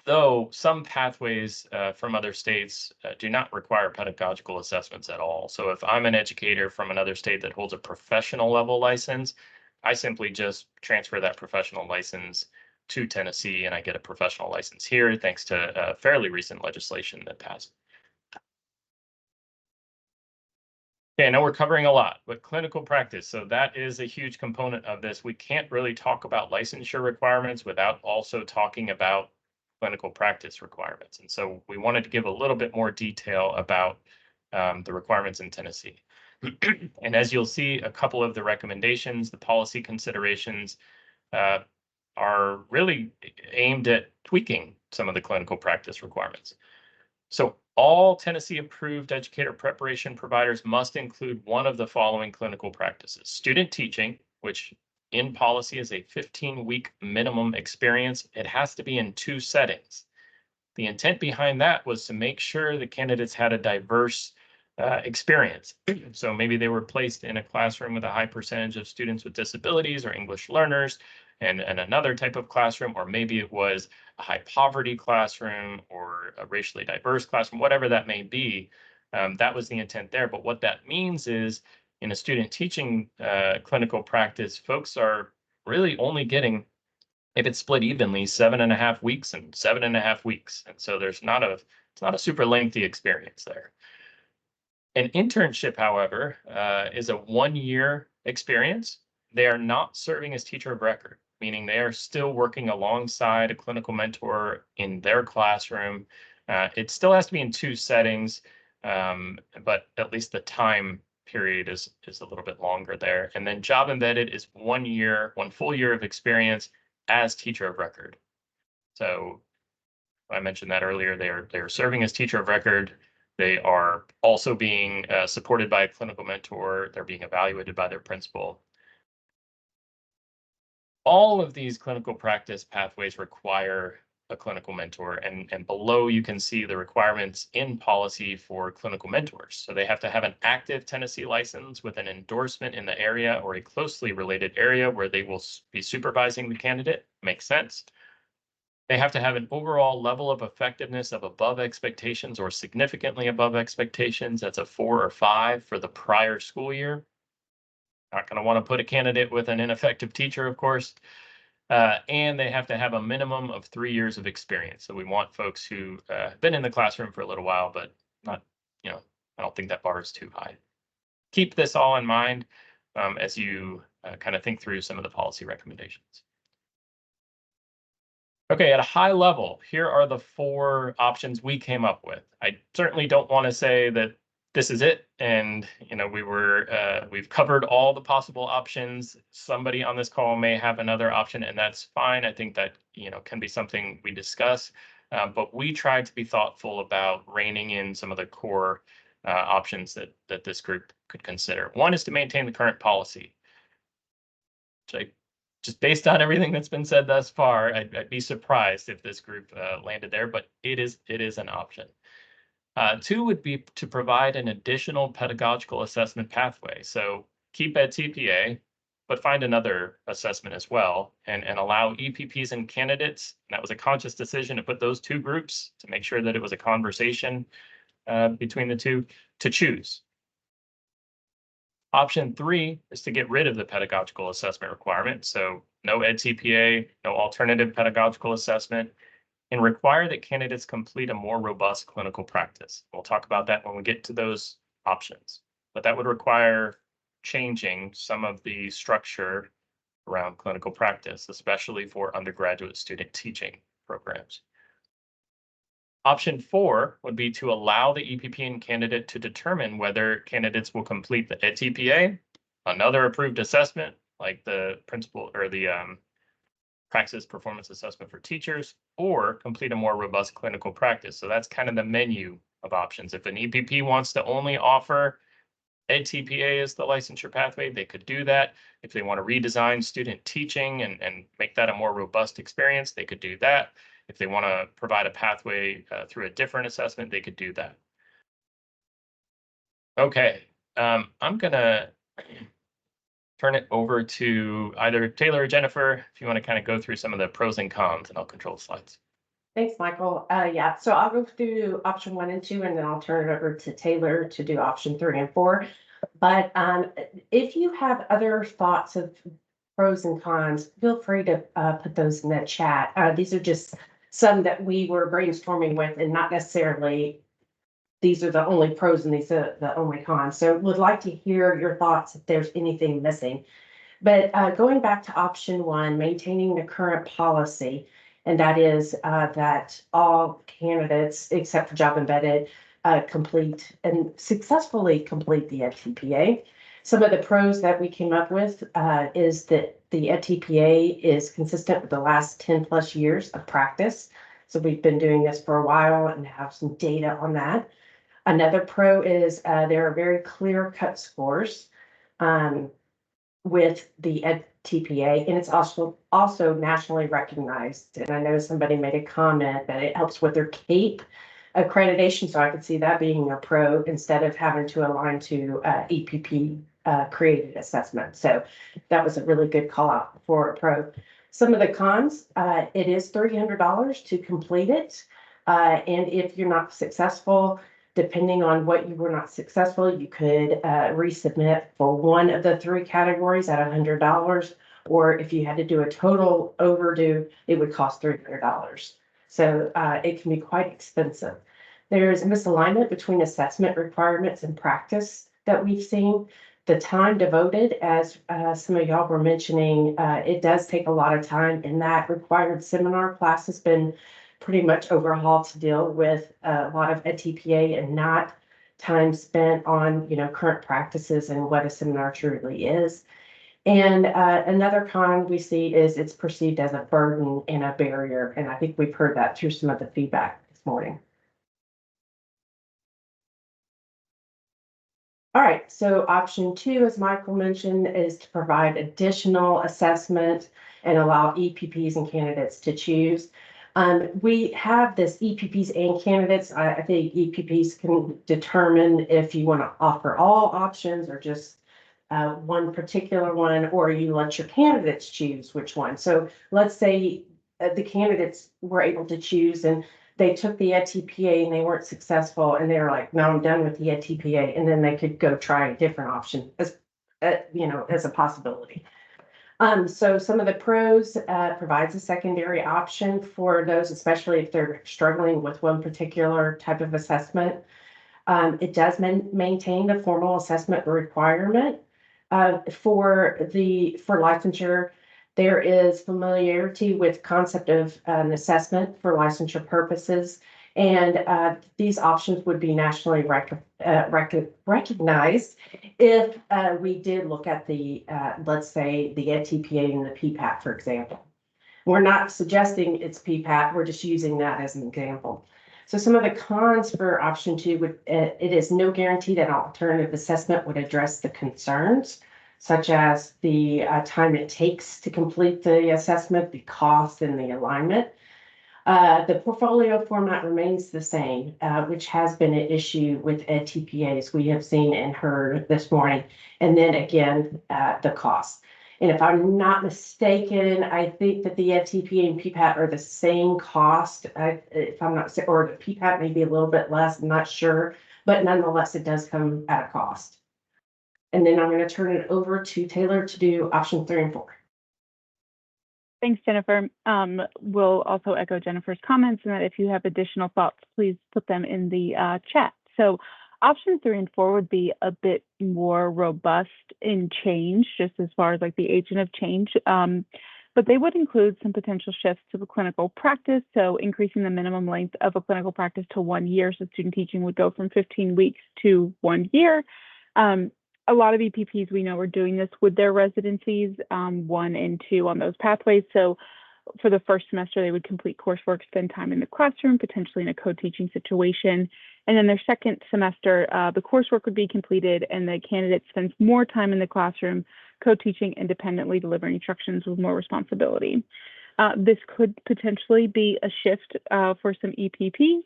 though some pathways from other states do not require pedagogical assessments at all. So if I'm an educator from another state that holds a professional level license, I simply just transfer that professional license to Tennessee and I get a professional license here thanks to fairly recent legislation that passed. Okay, I know we're covering a lot, but clinical practice. So that is a huge component of this. We can't really talk about licensure requirements without also talking about clinical practice requirements. And so we wanted to give a little bit more detail about the requirements in Tennessee. And as you'll see, a couple of the recommendations, the policy considerations are really aimed at tweaking some of the clinical practice requirements. So all Tennessee approved educator preparation providers must include one of the following clinical practices: student teaching, which in policy is a 15-week minimum experience. It has to be in 2 settings. The intent behind that was to make sure the candidates had a diverse experience. So maybe they were placed in a classroom with a high percentage of students with disabilities or English learners, and another type of classroom, or maybe it was a high poverty classroom or a racially diverse classroom, whatever that may be. That was the intent there. But what that means is in a student teaching clinical practice, folks are really only getting, if it's split evenly, 7.5 weeks and 7.5 weeks. And so it's not a super lengthy experience there. An internship, however, is a 1-year experience, they are not serving as teacher of record, meaning they are still working alongside a clinical mentor in their classroom. It still has to be in 2 settings, but at least the time period is a little bit longer there. And then job embedded is 1 year, 1 full year of experience as teacher of record. So I mentioned that earlier. They are serving as teacher of record. They are also being supported by a clinical mentor. They're being evaluated by their principal. All of these clinical practice pathways require a clinical mentor, and below you can see the requirements in policy for clinical mentors. So they have to have an active Tennessee license with an endorsement in the area or a closely related area where they will be supervising the candidate. Makes sense. They have to have an overall level of effectiveness of above expectations or significantly above expectations. That's a 4 or 5 for the prior school year. Not going to want to put a candidate with an ineffective teacher, of course. And they have to have a minimum of 3 years of experience. So we want folks who have been in the classroom for a little while, but not, I don't think that bar is too high. Keep this all in mind as you kind of think through some of the policy recommendations. Okay, at a high level, here are the 4 options we came up with. I certainly don't want to say that this is it, and we've covered all the possible options. Somebody on this call may have another option, and that's fine. I think that can be something we discuss, but we tried to be thoughtful about reining in some of the core options that this group could consider. One is to maintain the current policy, which just based on everything that's been said thus far, I'd be surprised if this group landed there, but it is an option. 2 would be to provide an additional pedagogical assessment pathway. So keep EdTPA, but find another assessment as well, and allow EPPs and candidates. And that was a conscious decision to put those 2 groups to make sure that it was a conversation between the 2 to choose. Option 3 is to get rid of the pedagogical assessment requirement. So no EdTPA, no alternative pedagogical assessment, and require that candidates complete a more robust clinical practice. We'll talk about that when we get to those options, but that would require changing some of the structure around clinical practice, especially for undergraduate student teaching programs. Option 4 would be to allow the EPP and candidate to determine whether candidates will complete the EdTPA, another approved assessment like the principal or the praxis performance assessment for teachers, or complete a more robust clinical practice. So that's kind of the menu of options. If an EPP wants to only offer EdTPA as the licensure pathway, they could do that. If they want to redesign student teaching and make that a more robust experience, they could do that. If they want to provide a pathway through a different assessment, they could do that. Okay, I'm going to turn it over to either Taylor or Jennifer, if you want to kind of go through some of the pros and cons, and I'll control the slides. Thanks, Michael. Yeah, so I'll go through option 1 and 2, and then I'll turn it over to Taylor to do option 3 and 4. But if you have other thoughts of pros and cons, feel free to put those in the chat. These are just some that we were brainstorming with, and not necessarily these are the only pros and these are the only cons. So would like to hear your thoughts if there's anything missing. But going back to option 1, maintaining the current policy, and that is that all candidates except for job embedded complete and successfully complete the EdTPA. Some of the pros that we came up with is that the EdTPA is consistent with the last 10 plus years of practice. So we've been doing this for a while and have some data on that. Another pro is there are very clear cut scores with the EdTPA, and it's also nationally recognized. And I know somebody made a comment that it helps with their CAPE accreditation, so I could see that being a pro instead of having to align to EPP created assessment. So that was a really good call out for a pro. Some of the cons, it is $300 to complete it. And if you're not successful, depending on what you were not successful, you could resubmit for one of the 3 categories at $100. Or if you had to do a total overdue, it would cost $300. So it can be quite expensive. There's misalignment between assessment requirements and practice that we've seen. The time devoted, as some of y'all were mentioning, it does take a lot of time, and that required seminar class has been pretty much overhauled to deal with a lot of TPA and not time spent on, current practices and what a seminar truly is. And another con we see is it's perceived as a burden and a barrier. And I think we've heard that through some of the feedback this morning. All right, so option 2, as Michael mentioned, is to provide additional assessment and allow EPPs and candidates to choose. We have this EPPs and candidates. I think EPPs can determine if you want to offer all options or just one particular one, or you let your candidates choose which one. So let's say the candidates were able to choose and they took the TPA and they weren't successful and they were like, no, I'm done with the TPA. And then they could go try a different option as, as a possibility. So some of the pros provides a secondary option for those, especially if they're struggling with one particular type of assessment. It does maintain the formal assessment requirement. For licensure, there is familiarity with concept of an assessment for licensure purposes, and these options would be nationally recognized if we did look at the, let's say, the TPA and the PPAT, for example. We're not suggesting it's PPAT, we're just using that as an example. So some of the cons for option 2 would, it is no guarantee that an alternative assessment would address the concerns, such as the time it takes to complete the assessment, the cost, and the alignment. The portfolio format remains the same, which has been an issue with TPAs we have seen and heard this morning. And then again, the cost. And if I'm not mistaken, I think that the TPA and PPAT are the same cost. If I'm not, or the PPAT may be a little bit less, I'm not sure, but nonetheless, it does come at a cost. And then I'm going to turn it over to Taylor to do option 3 and 4. Thanks, Jennifer. We'll also echo Jennifer's comments, and that if you have additional thoughts, please put them in the chat. So option 3 and 4 would be a bit more robust in change, just as far as like the agent of change. But they would include some potential shifts to the clinical practice. So increasing the minimum length of a clinical practice to 1 year. So student teaching would go from 15 weeks to 1 year. A lot of EPPs we know are doing this with their residencies, 1 and 2 on those pathways. So for the first semester, they would complete coursework, spend time in the classroom, potentially in a co-teaching situation. And then their second semester, the coursework would be completed and the candidate spends more time in the classroom, co-teaching independently, delivering instructions with more responsibility. This could potentially be a shift for some EPPs.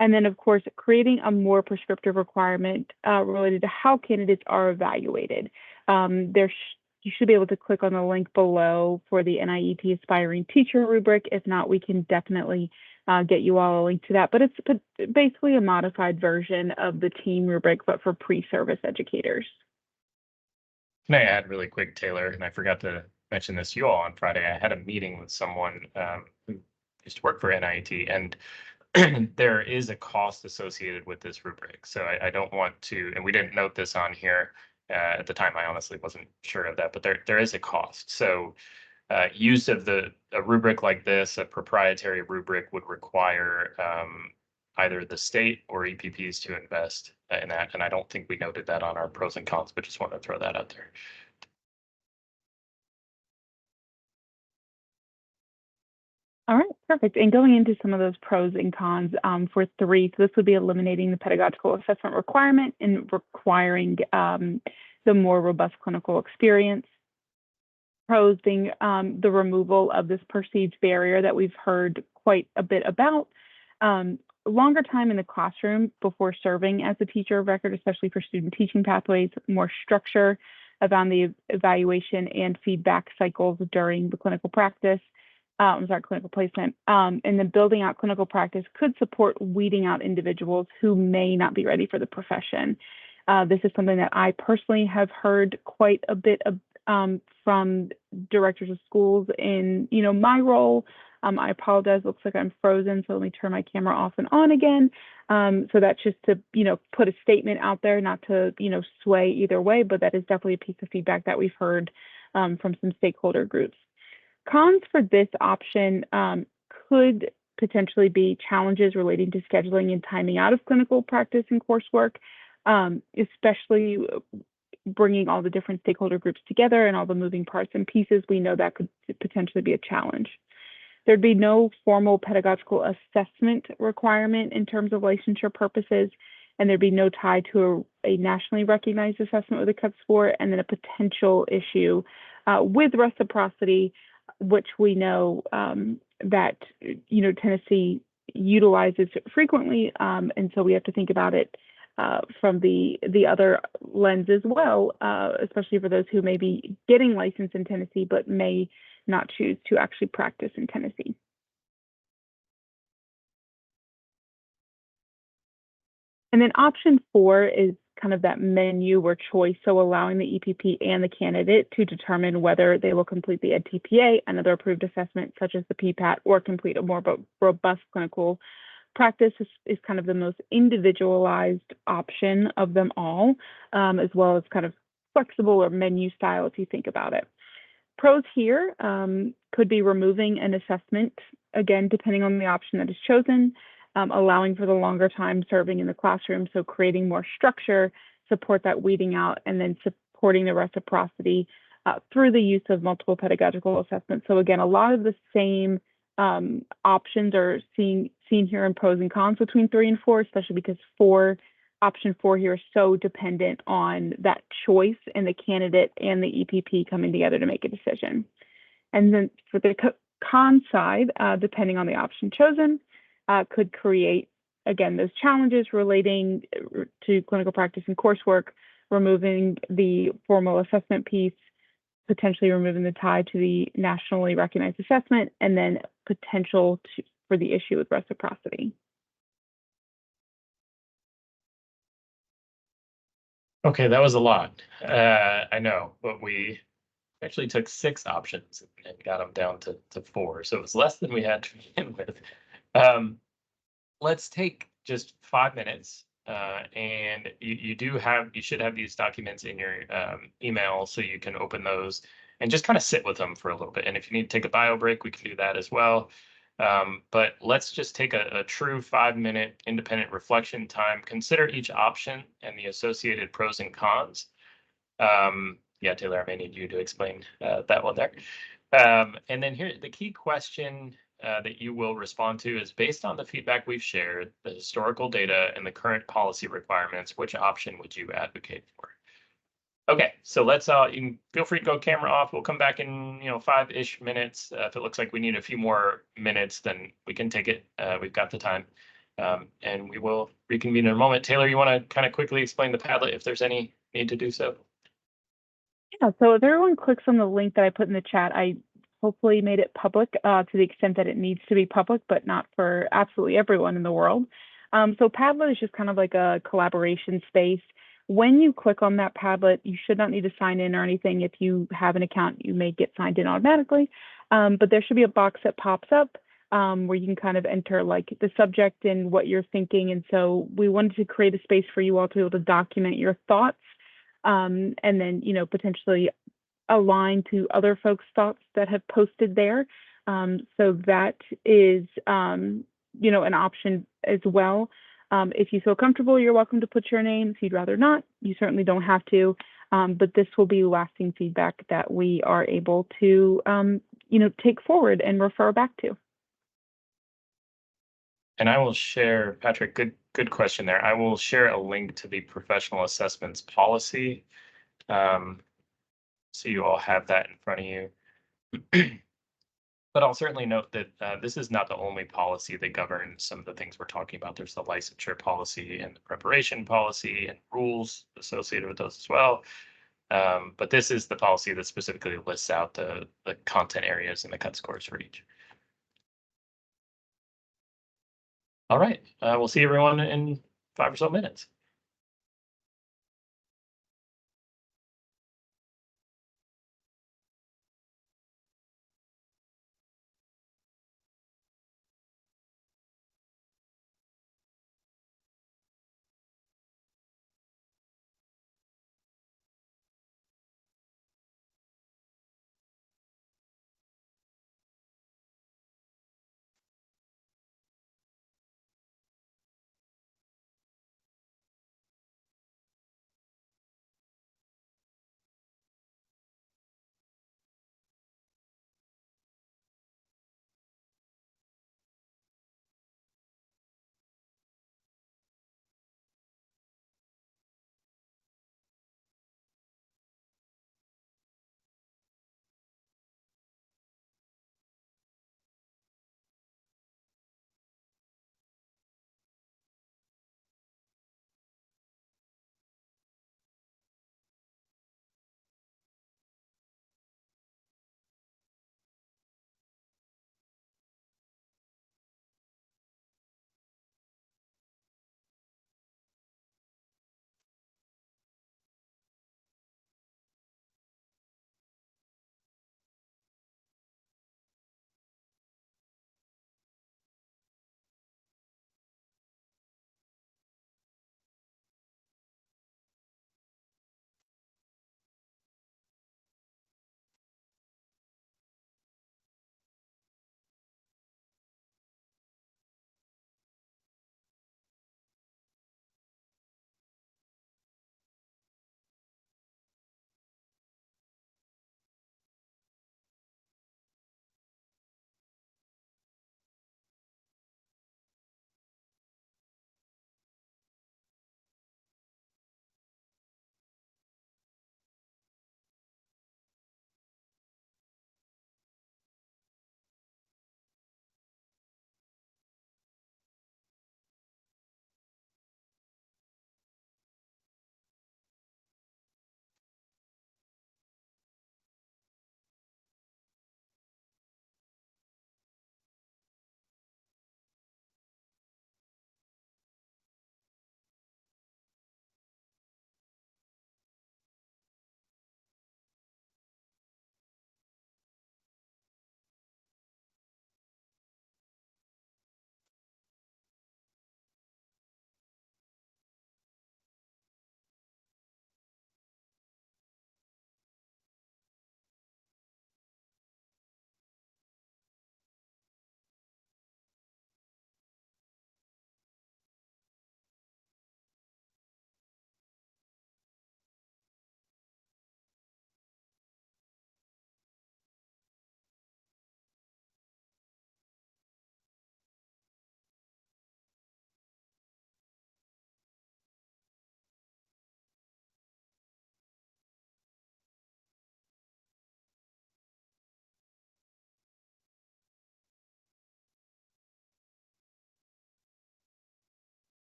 And then, of course, creating a more prescriptive requirement related to how candidates are evaluated. You should be able to click on the link below for the NIEP Aspiring Teacher rubric. If not, we can definitely get you all a link to that. But it's basically a modified version of the team rubric, but for pre-service educators. Can I add really quick, Taylor? And I forgot to mention this to you all on Friday. I had a meeting with someone who used to work for NIET, and there is a cost associated with this rubric. So I don't want to, and we didn't note this on here at the time. I honestly wasn't sure of that, but there is a cost. So use of a rubric like this, a proprietary rubric, would require either the state or EPPs to invest in that. And I don't think we noted that on our pros and cons, but just want to throw that out there. All right, perfect. And going into some of those pros and cons for 3, so this would be eliminating the pedagogical assessment requirement and requiring the more robust clinical experience. Pros being the removal of this perceived barrier that we've heard quite a bit about. Longer time in the classroom before serving as a teacher of record, especially for student teaching pathways, more structure around the evaluation and feedback cycles during the clinical practice. Clinical placement, and then building out clinical practice could support weeding out individuals who may not be ready for the profession. This is something that I personally have heard quite a bit of, from directors of schools in, my role, I apologize, looks like I'm frozen, so let me turn my camera off and on again. So that's just to, put a statement out there, not to, sway either way, but that is definitely a piece of feedback that we've heard from some stakeholder groups. Cons for this option could potentially be challenges relating to scheduling and timing out of clinical practice and coursework, especially bringing all the different stakeholder groups together and all the moving parts and pieces. We know that could potentially be a challenge. There'd be no formal pedagogical assessment requirement in terms of licensure purposes, and there'd be no tie to a nationally recognized assessment with a cut score, and then a potential issue with reciprocity, which we know that Tennessee utilizes frequently, and so we have to think about it from the other lens as well, especially for those who may be getting licensed in Tennessee but may not choose to actually practice in Tennessee. And then option 4 is kind of that menu or choice, so allowing the EPP and the candidate to determine whether they will complete the EdTPA, another approved assessment such as the PPAT, or complete a more robust clinical practice is kind of the most individualized option of them all, as well as kind of flexible or menu style if you think about it. Pros here could be removing an assessment, again, depending on the option that is chosen, allowing for the longer time serving in the classroom, so creating more structure, support that weeding out, and then supporting the reciprocity through the use of multiple pedagogical assessments. So again, a lot of the same options are seen here in pros and cons between 3 and 4, especially because option 4 here is so dependent on that choice and the candidate and the EPP coming together to make a decision. And then for the con side, depending on the option chosen, could create, again, those challenges relating to clinical practice and coursework, removing the formal assessment piece, potentially removing the tie to the nationally recognized assessment, and then potential for the issue with reciprocity. Okay, that was a lot. I know, but we actually took 6 options and got them down to 4. So it was less than we had to begin with. Let's take just 5 minutes. And you should have these documents in your email, so you can open those and just kind of sit with them for a little bit. And if you need to take a bio break, we can do that as well. But let's just take a true 5-minute independent reflection time, consider each option and the associated pros and cons. Yeah, Taylor, I may need you to explain that one there. And then here, the key question that you will respond to is, based on the feedback we've shared, the historical data, and the current policy requirements, which option would you advocate for? Okay, so let's you can feel free to go camera off. We'll come back in 5-ish minutes. If it looks like we need a few more minutes, then we can take it. We've got the time, and we will reconvene in a moment. Taylor, you want to kind of quickly explain the Padlet if there's any need to do so? Yeah, so if everyone clicks on the link that I put in the chat, I hopefully made it public to the extent that it needs to be public, but not for absolutely everyone in the world. So Padlet is just kind of like a collaboration space. When you click on that Padlet, you should not need to sign in or anything. If you have an account, you may get signed in automatically, but there should be a box that pops up where you can kind of enter like the subject and what you're thinking. And so we wanted to create a space for you all to be able to document your thoughts, and then, potentially align to other folks' thoughts that have posted there. So that is, an option as well. If you feel comfortable, you're welcome to put your name. If you'd rather not, you certainly don't have to. But this will be lasting feedback that we are able to, take forward and refer back to. And I will share, Patrick, good question there. I will share a link to the professional assessments policy. So you all have that in front of you. But I'll certainly note that this is not the only policy that governs some of the things we're talking about. There's the licensure policy and the preparation policy and rules associated with those as well. But this is the policy that specifically lists out the content areas and the cut scores for each. All right, we'll see everyone in 5 or so minutes.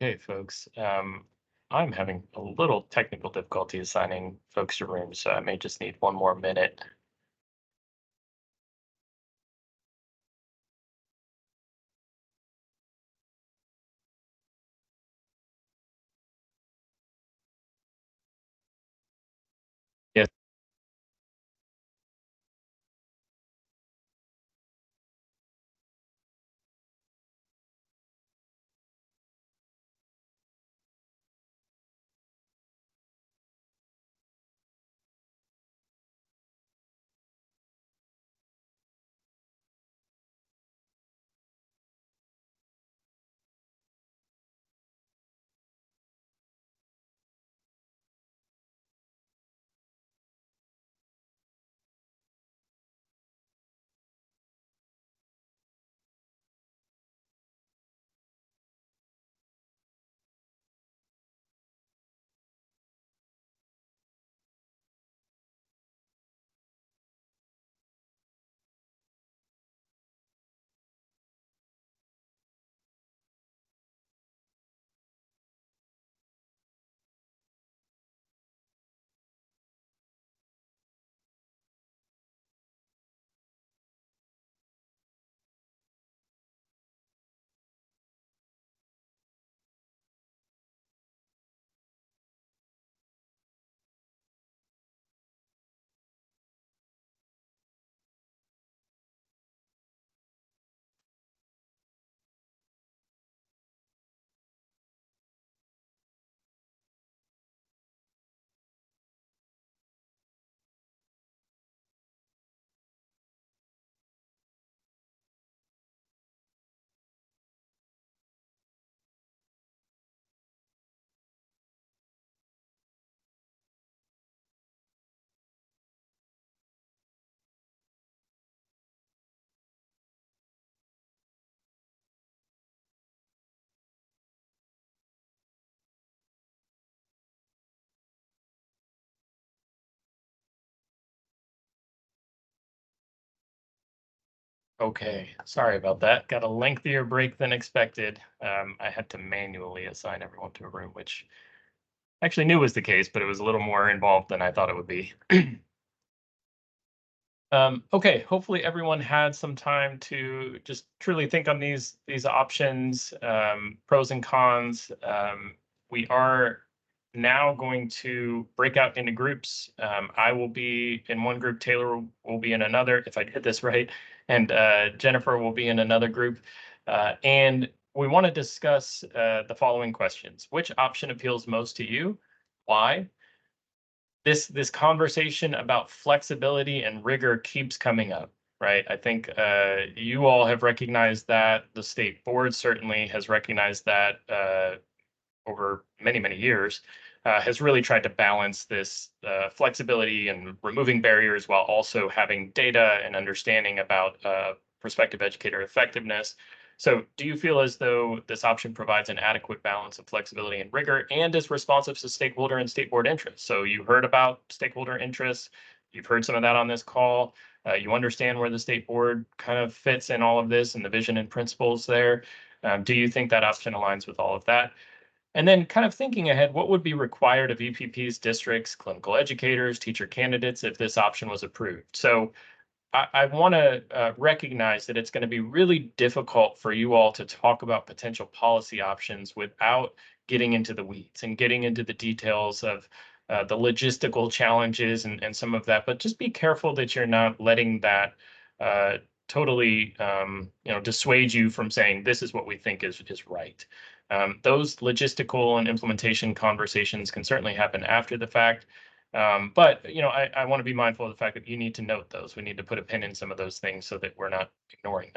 Hey, folks. I'm having a little technical difficulty assigning folks to rooms, so I may just need one more minute. Yes. Okay, sorry about that. Got a lengthier break than expected. I had to manually assign everyone to a room, which I actually knew was the case, but it was a little more involved than I thought it would be. Okay, hopefully everyone had some time to just truly think on these options, pros and cons. We are now going to break out into groups. I will be in one group, Taylor will be in another, if I did this right, and Jennifer will be in another group. And we want to discuss the following questions. Which option appeals most to you? Why? This conversation about flexibility and rigor keeps coming up, right? I think you all have recognized that. The state board certainly has recognized that over many years, has really tried to balance this flexibility and removing barriers while also having data and understanding about prospective educator effectiveness. So do you feel as though this option provides an adequate balance of flexibility and rigor and is responsive to stakeholder and state board interests? So you heard about stakeholder interests. You've heard some of that on this call. You understand where the state board kind of fits in all of this and the vision and principles there. Do you think that option aligns with all of that? And then kind of thinking ahead, what would be required of EPPs, districts, clinical educators, teacher candidates if this option was approved? So I want to recognize that it's going to be really difficult for you all to talk about potential policy options without getting into the weeds and getting into the details of the logistical challenges and some of that. But just be careful that you're not letting that totally dissuade you from saying this is what we think is right. Those logistical and implementation conversations can certainly happen after the fact. But I want to be mindful of the fact that you need to note those. We need to put a pin in some of those things so that we're not ignoring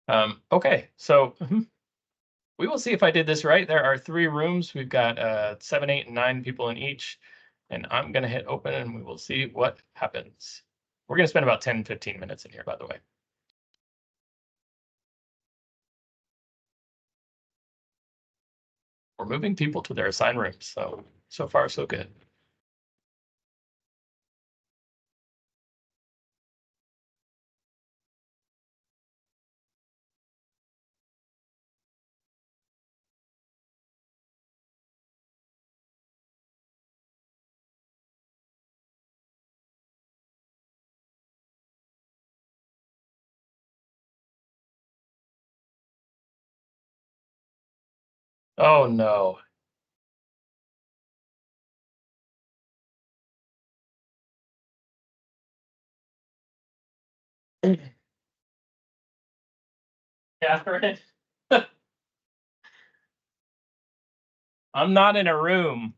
them. Okay, so we will see if I did this right. There are 3 rooms. We've got 7, 8, and 9 people in each. And I'm going to hit open and we will see what happens. We're going to spend about 10, 15 minutes in here, by the way. We're moving people to their assigned rooms. So far, so good. Oh no. Catherine, I'm not in a room.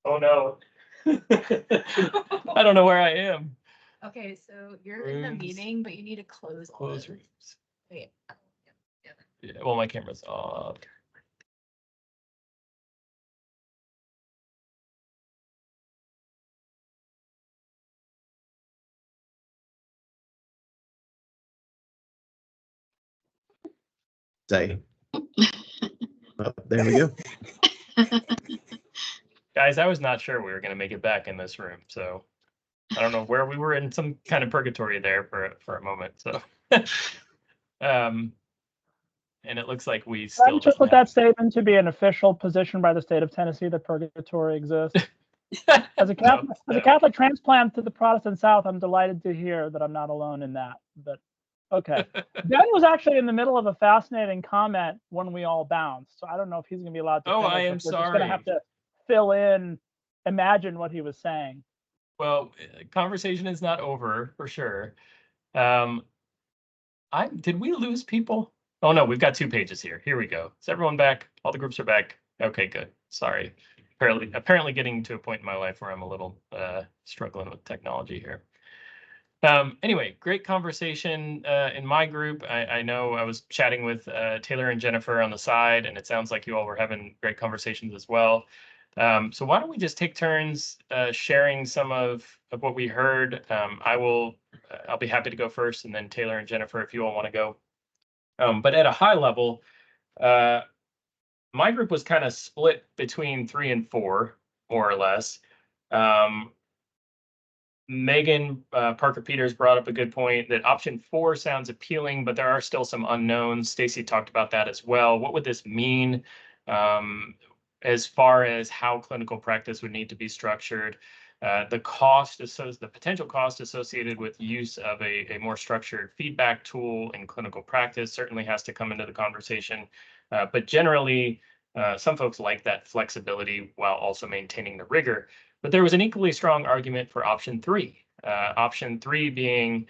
Oh no. I don't know where I am. Okay, so you're in the Rooms. meeting, but you need to close all Close this. rooms. Wait. Yeah, well, my camera's off. Say. Oh, there we go. Guys, I was not sure we were going to make it back in this room, so I don't know where we were in some kind of purgatory there for a moment. So, and it looks like we I still interpret don't that have. statement to be an official position by the state of Tennessee that purgatory exists. As a Catholic, No, as a Catholic transplant to the Protestant South, I'm delighted to hear that I'm not alone in that. But okay, Ben was actually in the middle of a fascinating comment when we all bounced, so I don't know if he's going to be allowed to Oh, finish. I am We're just going to have sorry. to fill in, imagine what he was saying. Well, conversation is not over for sure. Did we lose people? Oh no, we've got 2 pages here. Here we go. Is everyone back? All the groups are back. Okay, good. Sorry. Apparently getting to a point in my life where I'm a little struggling with technology here. Anyway, great conversation in my group. I know I was chatting with Taylor and Jennifer on the side, and it sounds like you all were having great conversations as well. So why don't we just take turns sharing some of what we heard. I'll be happy to go first, and then Taylor and Jennifer, if you all want to go. But at a high level, my group was kind of split between 3 and 4, more or less. Megan Parker Peters brought up a good point that option 4 sounds appealing, but there are still some unknowns. Stacy talked about that as well. What would this mean as far as how clinical practice would need to be structured? The potential cost associated with use of a more structured feedback tool in clinical practice certainly has to come into the conversation. But generally, some folks like that flexibility while also maintaining the rigor. But there was an equally strong argument for option 3. Option 3 being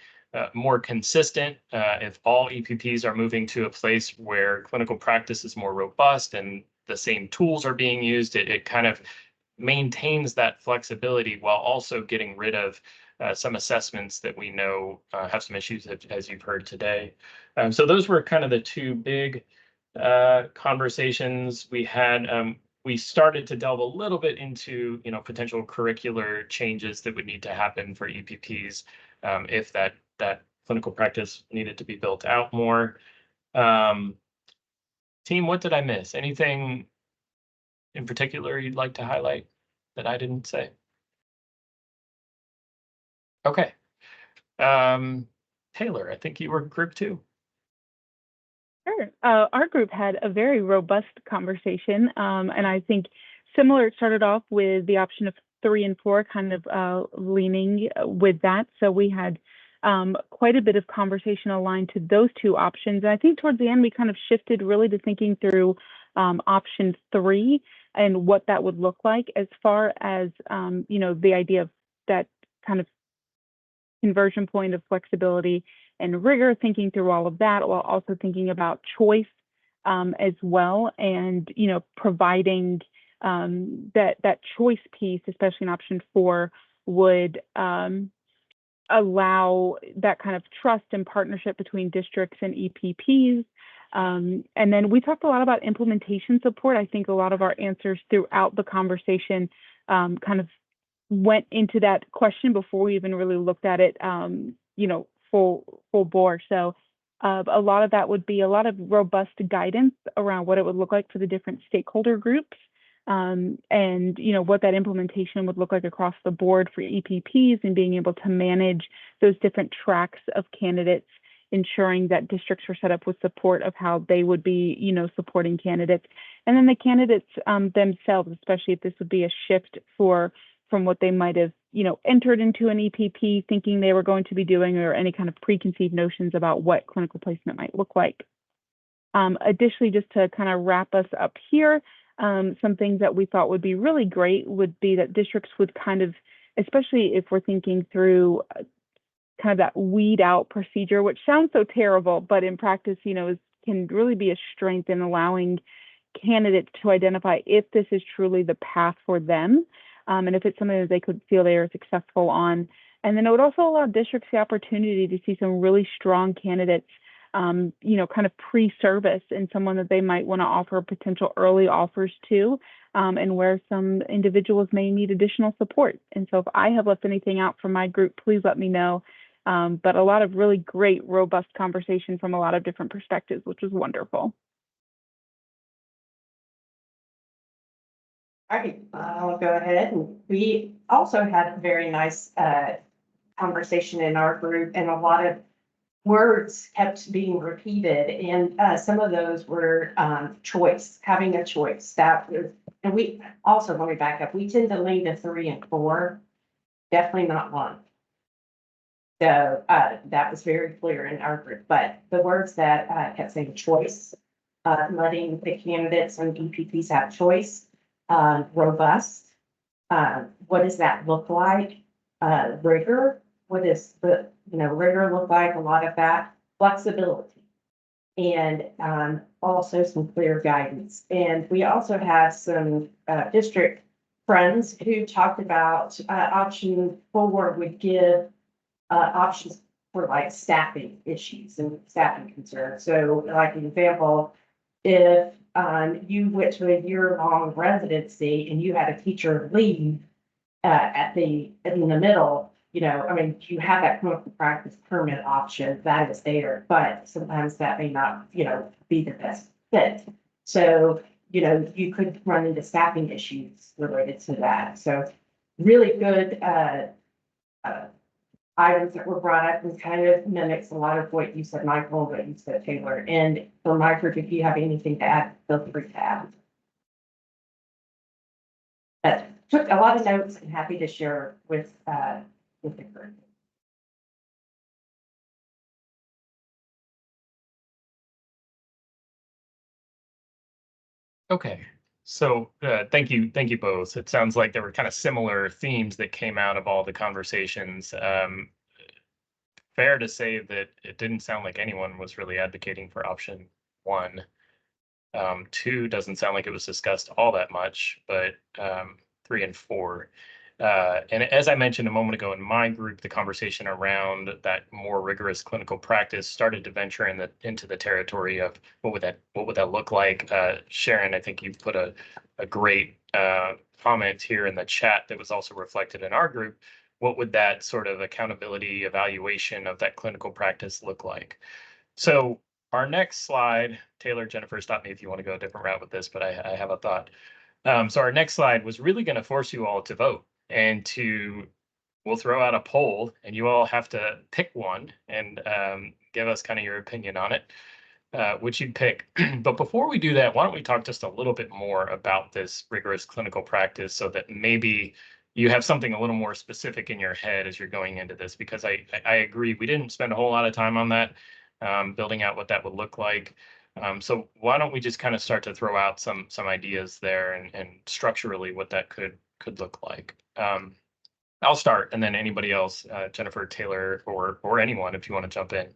more consistent. If all EPPs are moving to a place where clinical practice is more robust and the same tools are being used, it kind of maintains that flexibility while also getting rid of some assessments that we know have some issues, as you've heard today. So those were kind of the 2 big conversations we had. We started to delve a little bit into, potential curricular changes that would need to happen for EPPs if that clinical practice needed to be built out more. Team, what did I miss? Anything in particular you'd like to highlight that I didn't say? Okay. Taylor, I think you were group 2. Sure. Our group had a very robust conversation, and I think similar. It started off with the option of 3 and 4, kind of leaning with that. So we had quite a bit of conversation aligned to those 2 options. And I think towards the end, we kind of shifted really to thinking through option 3 and what that would look like as far as, the idea of that kind of conversion point of flexibility and rigor, thinking through all of that while also thinking about choice as well, and providing that choice piece, especially in option 4, would allow that kind of trust and partnership between districts and EPPs. And then we talked a lot about implementation support. I think a lot of our answers throughout the conversation kind of went into that question before we even really looked at it, full bore. So a lot of that would be a lot of robust guidance around what it would look like for the different stakeholder groups, and what that implementation would look like across the board for EPPs, and being able to manage those different tracks of candidates, ensuring that districts are set up with support of how they would be, supporting candidates, and then the candidates themselves, especially if this would be a shift from what they might have, entered into an EPP thinking they were going to be doing, or any kind of preconceived notions about what clinical placement might look like. Additionally, just to kind of wrap us up here, some things that we thought would be really great would be that districts would kind of, especially if we're thinking through kind of that weed out procedure, which sounds so terrible, but in practice, can really be a strength in allowing candidates to identify if this is truly the path for them, and if it's something that they could feel they are successful on. And then it would also allow districts the opportunity to see some really strong candidates, kind of pre-service, and someone that they might want to offer potential early offers to, and where some individuals may need additional support. And so if I have left anything out from my group, please let me know. But a lot of really great, robust conversation from a lot of different perspectives, which was wonderful. All right, I'll go ahead. And we also had a very nice conversation in our group, and a lot of words kept being repeated, and some of those were choice, having a choice. That was, and we also, let me back up, we tend to lean to 3 and 4, definitely not 1. So that was very clear in our group, but the words that kept saying choice, letting the candidates and EPPs have choice, robust, what does that look like? Rigor, what is the rigor look like? A lot of that flexibility, and also some clear guidance. And we also had some district friends who talked about option 4 would give options for like staffing issues and staffing concerns. So like an example, if you went to a year-long residency and you had a teacher leave in the middle, you have that clinical practice permit option that is there, but sometimes that may not, be the best fit. So, you could run into staffing issues related to that. So really good items that were brought up, and kind of mimics a lot of what you said, Michael, what you said, Taylor. And for my group, if you have anything to add, feel free to add. But took a lot of notes and happy to share with the group. Okay, so thank you both. It sounds like there were kind of similar themes that came out of all the conversations. Fair to say that it didn't sound like anyone was really advocating for option 1. 2 doesn't sound like it was discussed all that much, but 3 and 4. And as I mentioned a moment ago in my group, the conversation around that more rigorous clinical practice started to venture into the territory of what would that look like. Sharon, I think you put a great comment here in the chat that was also reflected in our group. What would that sort of accountability evaluation of that clinical practice look like? So our next slide, Taylor, Jennifer, stop me if you want to go a different route with this, but I have a thought. So our next slide was really going to force you all to vote, and we'll throw out a poll, and you all have to pick one and give us kind of your opinion on it, which you'd pick. But before we do that, why don't we talk just a little bit more about this rigorous clinical practice, so that maybe you have something a little more specific in your head as you're going into this, because I agree, we didn't spend a whole lot of time on that, building out what that would look like. So why don't we just kind of start to throw out some ideas there, and structurally what that could look like. I'll start, and then anybody else, Jennifer, Taylor, or anyone, if you want to jump in.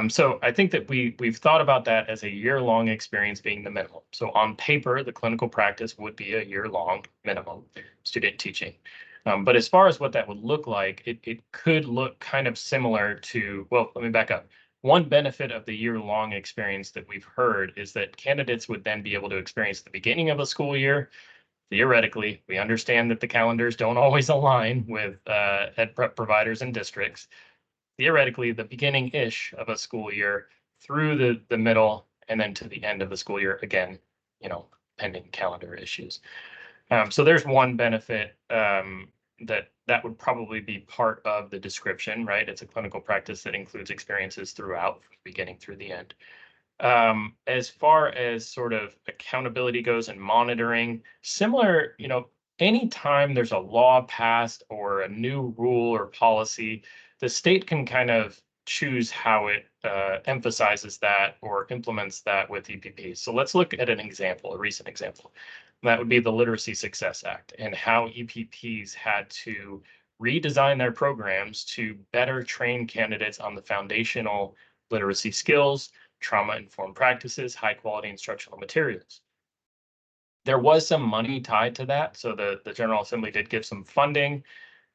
So I think that we've thought about that as a year-long experience being the minimum. So on paper, the clinical practice would be a year-long minimum student teaching. But as far as what that would look like, it could look kind of similar to, well, let me back up. One benefit of the year-long experience that we've heard is that candidates would then be able to experience the beginning of a school year. Theoretically, we understand that the calendars don't always align with ed prep providers and districts. Theoretically, the beginning-ish of a school year through the middle, and then to the end of the school year, again, pending calendar issues. So there's one benefit that would probably be part of the description, right? It's a clinical practice that includes experiences throughout, from the beginning through the end. As far as sort of accountability goes and monitoring, similar, anytime there's a law passed or a new rule or policy, the state can kind of choose how it emphasizes that or implements that with EPP. So let's look at an example, a recent example. That would be the Literacy Success Act and how EPPs had to redesign their programs to better train candidates on the foundational literacy skills, trauma-informed practices, high-quality instructional materials. There was some money tied to that, so the General Assembly did give some funding.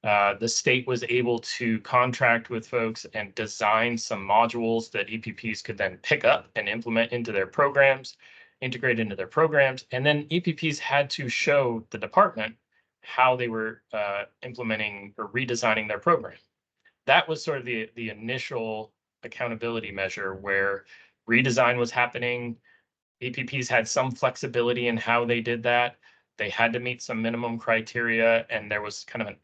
The state was able to contract with folks and design some modules that EPPs could then pick up and implement into their programs, integrate into their programs. And then EPPs had to show the department how they were implementing or redesigning their program. That was sort of the initial accountability measure where redesign was happening. EPPs had some flexibility in how they did that. They had to meet some minimum criteria, and there was kind of an,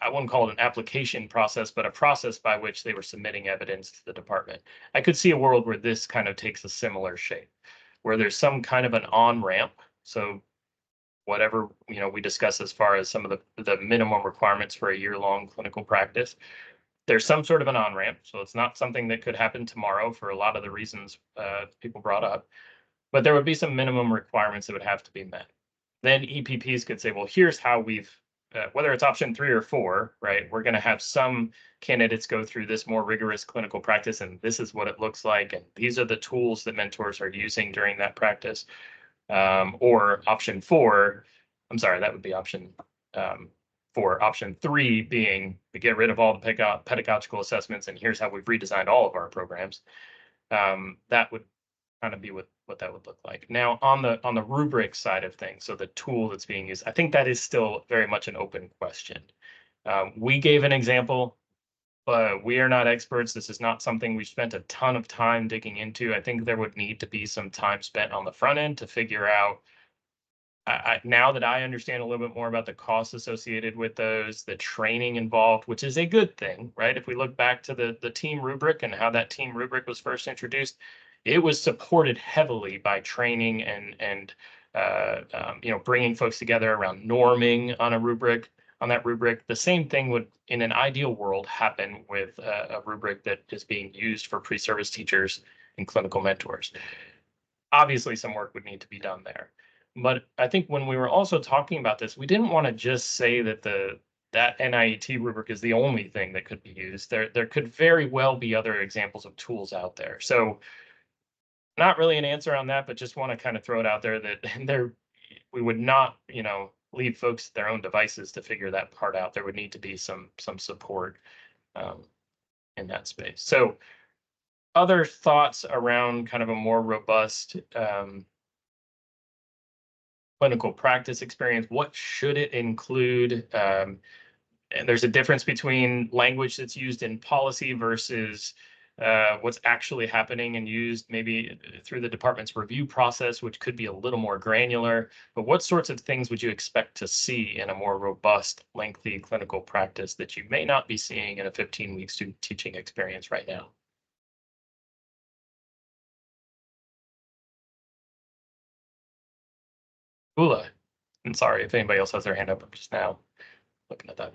I wouldn't call it an application process, but a process by which they were submitting evidence to the department. I could see a world where this kind of takes a similar shape, where there's some kind of an on-ramp. So whatever, we discuss as far as some of the minimum requirements for a year-long clinical practice, there's some sort of an on-ramp. So it's not something that could happen tomorrow for a lot of the reasons people brought up, but there would be some minimum requirements that would have to be met. Then EPPs could say, well, here's how we've whether it's option 3 or 4, right? We're going to have some candidates go through this more rigorous clinical practice, and this is what it looks like. And these are the tools that mentors are using during that practice. Or option 4, I'm sorry, that would be option 4. Option 3 being we get rid of all the pedagogical assessments, and here's how we've redesigned all of our programs. That would kind of be what that would look like. Now, on the rubric side of things, so the tool that's being used, I think that is still very much an open question. We gave an example, but we are not experts. This is not something we've spent a ton of time digging into. I think there would need to be some time spent on the front end to figure out, now that I understand a little bit more about the costs associated with those, the training involved, which is a good thing, right? If we look back to the team rubric and how that team rubric was first introduced, it was supported heavily by training and bringing folks together around norming on that rubric. The same thing would, in an ideal world, happen with a rubric that is being used for pre-service teachers and clinical mentors. Obviously, some work would need to be done there. But I think when we were also talking about this, we didn't want to just say that that NIET rubric is the only thing that could be used. There could very well be other examples of tools out there. So not really an answer on that, but just want to kind of throw it out there that we would not, leave folks at their own devices to figure that part out. There would need to be some support in that space. So other thoughts around kind of a more robust clinical practice experience. What should it include? And there's a difference between language that's used in policy versus what's actually happening and used maybe through the department's review process, which could be a little more granular. But what sorts of things would you expect to see in a more robust, lengthy clinical practice that you may not be seeing in a 15-week student teaching experience right now? Ula, I'm sorry if anybody else has their hand up. I'm just now looking at that.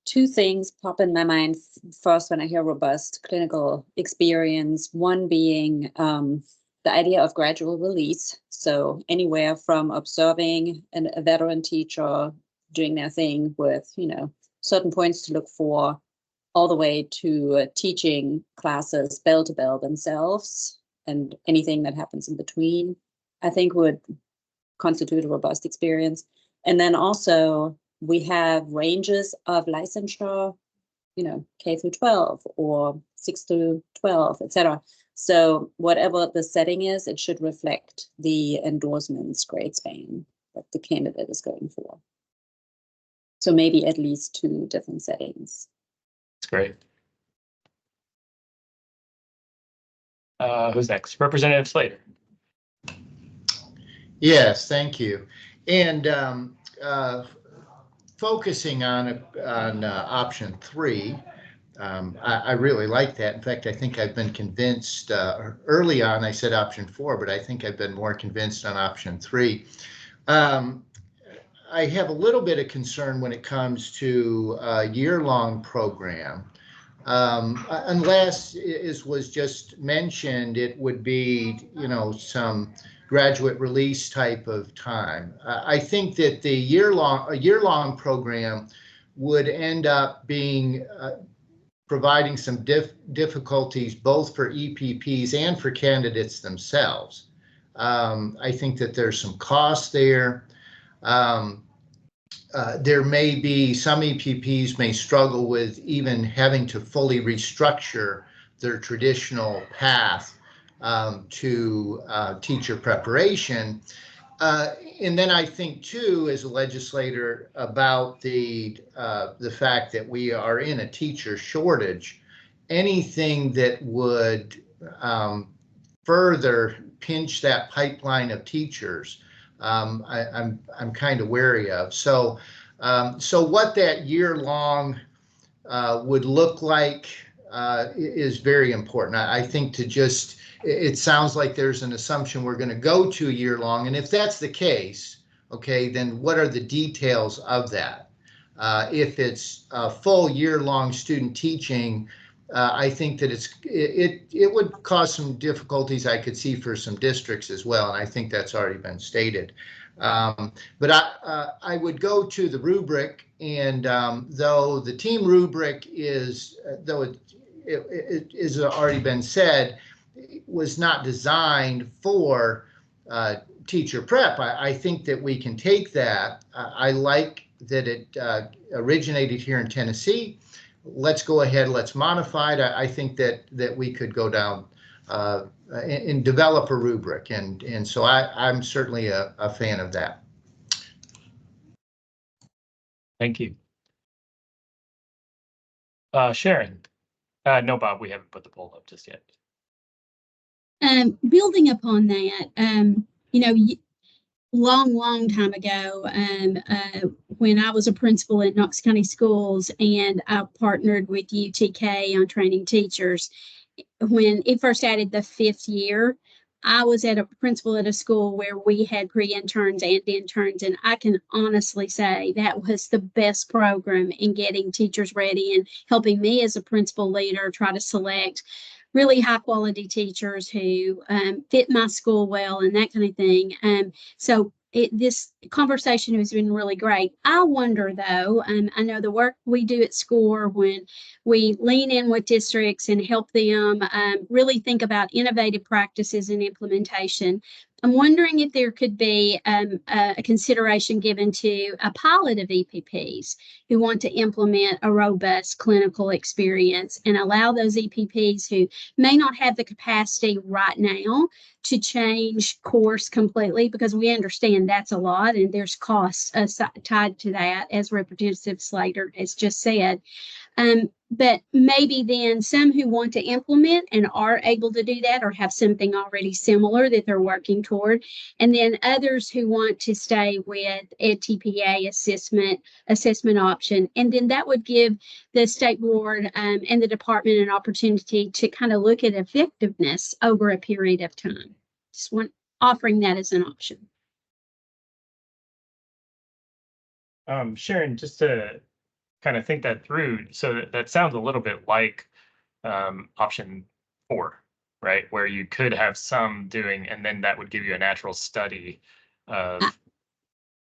Two things pop in my mind first when I hear robust clinical experience. One being the idea of gradual release. So anywhere from observing a veteran teacher doing their thing with, certain points to look for, all the way to teaching classes bell to bell themselves, and anything that happens in between, I think would constitute a robust experience. And then also we have ranges of licensure, K through 12 or 6 through 12, etc. So whatever the setting is, it should reflect the endorsement's grade span that the candidate is going for. So maybe at least 2 different settings. That's great. Who's next? Representative Slater. Yes, thank you. And focusing on option 3, I really like that. In fact, I think I've been convinced early on. I said option 4, but I think I've been more convinced on option 3. I have a little bit of concern when it comes to a year-long program Unless, as was just mentioned, it would be, some graduate release type of time. I think that a year-long program would end up being providing some difficulties both for EPPs and for candidates themselves. I think that there's some cost there. There may be some EPPs may struggle with even having to fully restructure their traditional path to teacher preparation. And then I think too, as a legislator, about the fact that we are in a teacher shortage. Anything that would further pinch that pipeline of teachers, I'm kind of wary of. So what that year-long would look like is very important. I think it sounds like there's an assumption we're going to go to a year-long, and if that's the case, okay, then what are the details of that? If it's a full year-long student teaching, I think that it would cause some difficulties I could see for some districts as well, and I think that's already been stated. But I would go to the rubric, and though the team rubric is, though it has already been said, was not designed for teacher prep, I think that we can take that. I like that it originated here in Tennessee. Let's go ahead, let's modify it. I think that we could go down and develop a rubric, and so I'm certainly a fan of that. Thank you. Sharon. No, Bob, we haven't put the poll up just yet. Building upon that, long time ago, when I was a principal at Knox County Schools and I partnered with UTK on training teachers, when it first added the 5th year, I was at a principal at a school where we had pre-interns and interns, and I can honestly say that was the best program in getting teachers ready and helping me as a principal leader try to select really high quality teachers who fit my school well and that kind of thing. So this conversation has been really great. I wonder though, I know the work we do at SCORE when we lean in with districts and help them really think about innovative practices and implementation. I'm wondering if there could be a consideration given to a pilot of EPPs who want to implement a robust clinical experience and allow those EPPs who may not have the capacity right now to change course completely, because we understand that's a lot and there's costs tied to that, as Representative Slater has just said. But maybe then some who want to implement and are able to do that or have something already similar that they're working toward, and then others who want to stay with EdTPA assessment option. And then that would give the state board and the department an opportunity to kind of look at effectiveness over a period of time. Just offering that as an option. Sharon, just to kind of think that through, so that sounds a little bit like option 4, right? Where you could have some doing, and then that would give you a natural study of.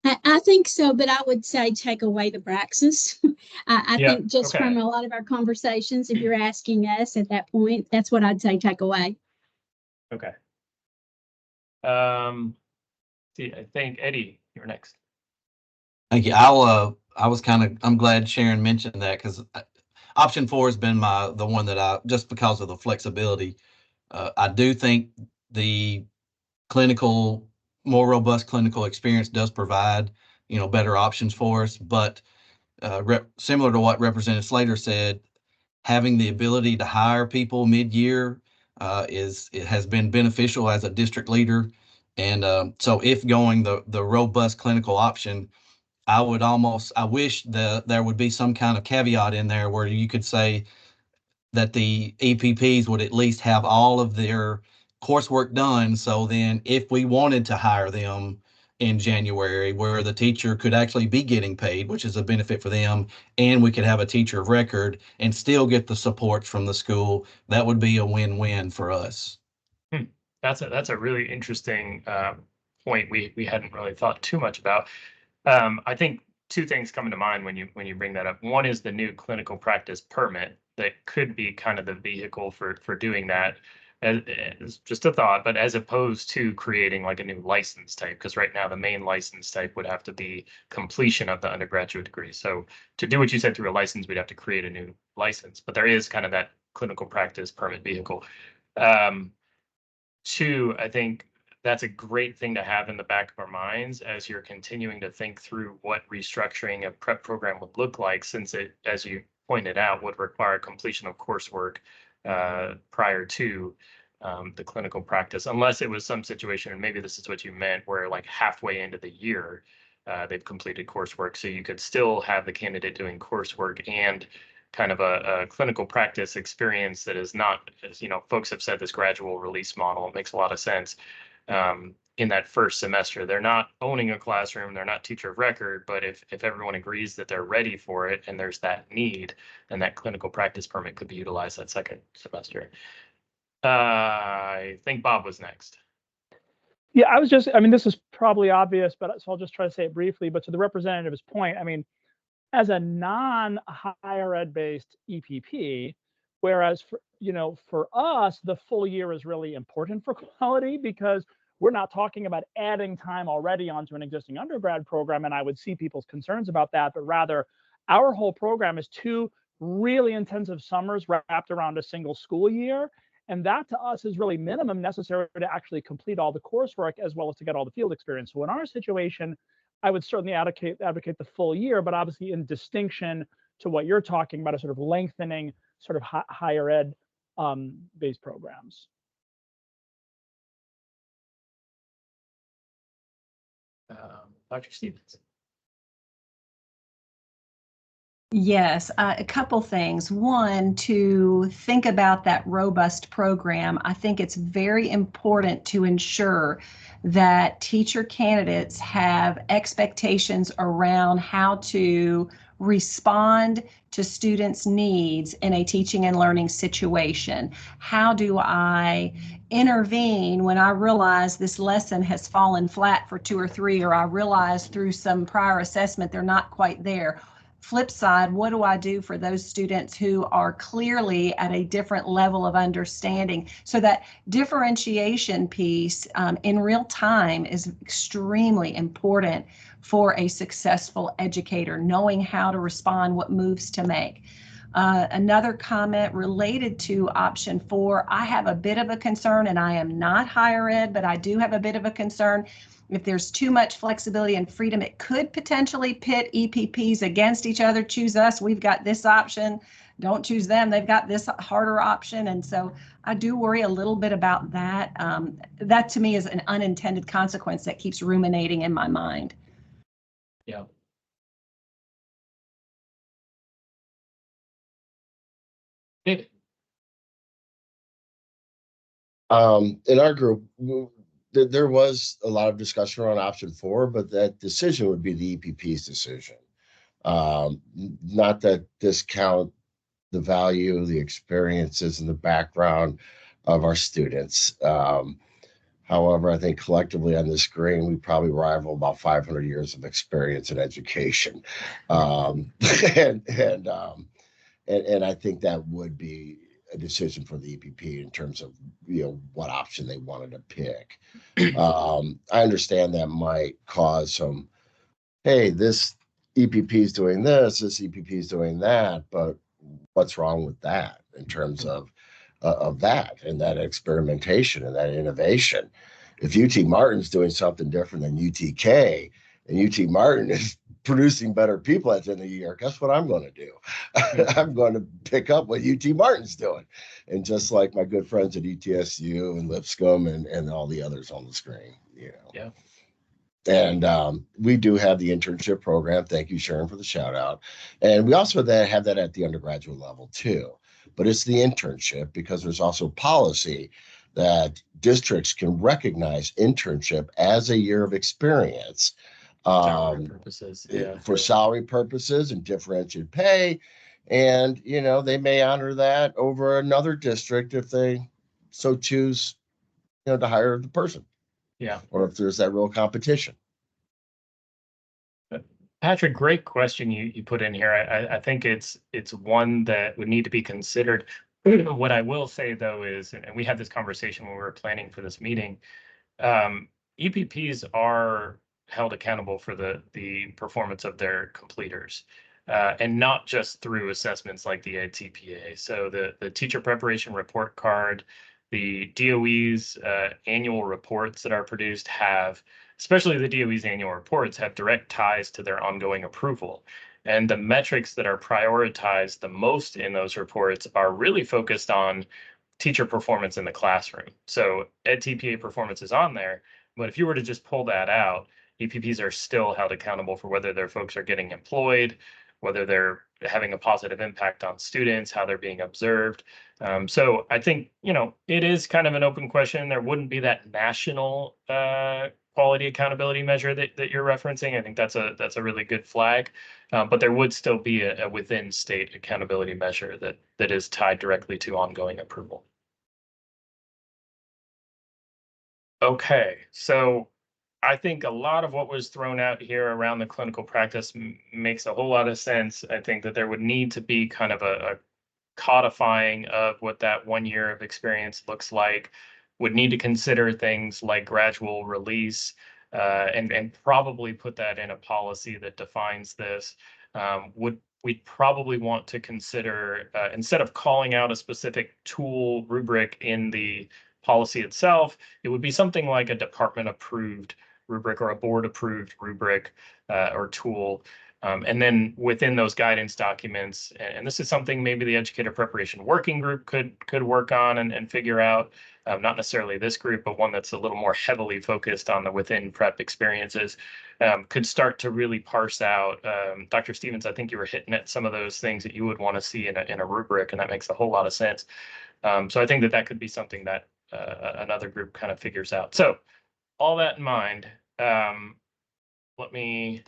I think so, but I would say take away the praxis. I think just from a lot of our conversations, if you're asking us at that point, that's what I'd say take away. Okay. See, I think Eddie, you're next. Thank you. I'm glad Sharon mentioned that, because option 4 has been the one that just because of the flexibility. I do think the more robust clinical experience does provide, better options for us. But similar to what Representative Slater said, having the ability to hire people mid-year it has been beneficial as a district leader. And so if going the robust clinical option, I wish there would be some kind of caveat in there where you could say that the EPPs would at least have all of their coursework done. So then if we wanted to hire them, in January where the teacher could actually be getting paid, which is a benefit for them, and we could have a teacher of record and still get the support from the school. That would be a win-win for us. That's a really interesting point we hadn't really thought too much about. I think two things come to mind when you bring that up. One is the new clinical practice permit that could be kind of the vehicle for doing that. As just a thought, but as opposed to creating like a new license type, because right now the main license type would have to be completion of the undergraduate degree. So to do what you said through a license, we'd have to create a new license, but there is kind of that clinical practice permit vehicle. Two, I think that's a great thing to have in the back of our minds as you're continuing to think through what restructuring a prep program would look like, since it, as you pointed out, would require completion of coursework prior to the clinical practice, unless it was some situation, and maybe this is what you meant, where like halfway into the year, they've completed coursework. So you could still have the candidate doing coursework and kind of a clinical practice experience that is not, as you know, folks have said, this gradual release model. It makes a lot of sense. In that first semester, they're not owning a classroom, they're not teacher of record, but if everyone agrees that they're ready for it and there's that need, then that clinical practice permit could be utilized that second semester. I think Bob was next. Yeah, I mean, this is probably obvious, but so I'll just try to say it briefly. But to the representative's point, I mean, as a non-higher ed based EPP, whereas for us, the full year is really important for quality, because we're not talking about adding time already onto an existing undergrad program, and I would see people's concerns about that, but rather our whole program is 2 really intensive summers wrapped around a single school year. And that to us is really minimum necessary to actually complete all the coursework as well as to get all the field experience. So in our situation, I would certainly advocate the full year, but obviously in distinction to what you're talking about, a sort of lengthening sort of higher ed based programs. Dr. Stevens. Yes, a couple things. One, to think about that robust program, I think it's very important to ensure that teacher candidates have expectations around how to respond to students' needs in a teaching and learning situation. How do I intervene when I realize this lesson has fallen flat for 2 or 3, or I realize through some prior assessment they're not quite there? Flip side, what do I do for those students who are clearly at a different level of understanding? So that differentiation piece in real time is extremely important for a successful educator, knowing how to respond, what moves to make. Another comment related to option 4, I have a bit of a concern, and I am not higher ed, but I do have a bit of a concern. If there's too much flexibility and freedom, it could potentially pit EPPs against each other. Choose us, we've got this option. Don't choose them, they've got this harder option. And so I do worry a little bit about that. That to me is an unintended consequence that keeps ruminating in my mind. Yeah. David. In our group, there was a lot of discussion around option 4, but that decision would be the EPP's decision. Not that discount the value, the experiences, and the background of our students. However, I think collectively on this screen, we probably rival about 500 years of experience in education. And I think that would be a decision for the EPP in terms of what option they wanted to pick. I understand that might cause some, hey, this EPP is doing this EPP is doing that, but what's wrong with that in terms of that and that experimentation and that innovation? If UT Martin's doing something different than UTK, and UT Martin is producing better people at the end of the year, guess what I'm going to do? I'm going to pick up what UT Martin's doing. And just like my good friends at ETSU and Lipscomb and all the others on the screen, Yeah. And we do have the internship program. Thank you, Sharon, for the shout out. And we also have that at the undergraduate level too. But it's the internship, because there's also policy that districts can recognize internship as a year of experience Purposes, yeah. for salary purposes and differentiated pay. And, they may honor that over another district if they so choose, to hire the person. Yeah. Or if there's that real competition. Patrick, great question you put in here. I think it's one that would need to be considered. What I will say though is, and we had this conversation when we were planning for this meeting, EPPs are held accountable for the performance of their completers, and not just through assessments like the EdTPA. So the teacher preparation report card, the DOE's annual reports that are produced have, especially the DOE's annual reports, have direct ties to their ongoing approval. And the metrics that are prioritized the most in those reports are really focused on teacher performance in the classroom. So EdTPA performance is on there, but if you were to just pull that out, EPPs are still held accountable for whether their folks are getting employed, whether they're having a positive impact on students, how they're being observed. So I think, it is kind of an open question. There wouldn't be that national quality accountability measure that you're referencing. I think that's a really good flag. But there would still be a within state accountability measure that is tied directly to ongoing approval. Okay, so I think a lot of what was thrown out here around the clinical practice makes a whole lot of sense. I think that there would need to be kind of a codifying of what that 1 year of experience looks like. Would need to consider things like gradual release, and probably put that in a policy that defines this. We'd probably want to consider, instead of calling out a specific tool rubric in the policy itself, it would be something like a department approved rubric or a board approved rubric or tool. And then within those guidance documents, and this is something maybe the educator preparation working group could work on and figure out, not necessarily this group, but one that's a little more heavily focused on the within prep experiences, could start to really parse out. Dr. Stevens, I think you were hitting at some of those things that you would want to see in a rubric, and that makes a whole lot of sense. So I think that could be something that another group kind of figures out. So all that in mind, let me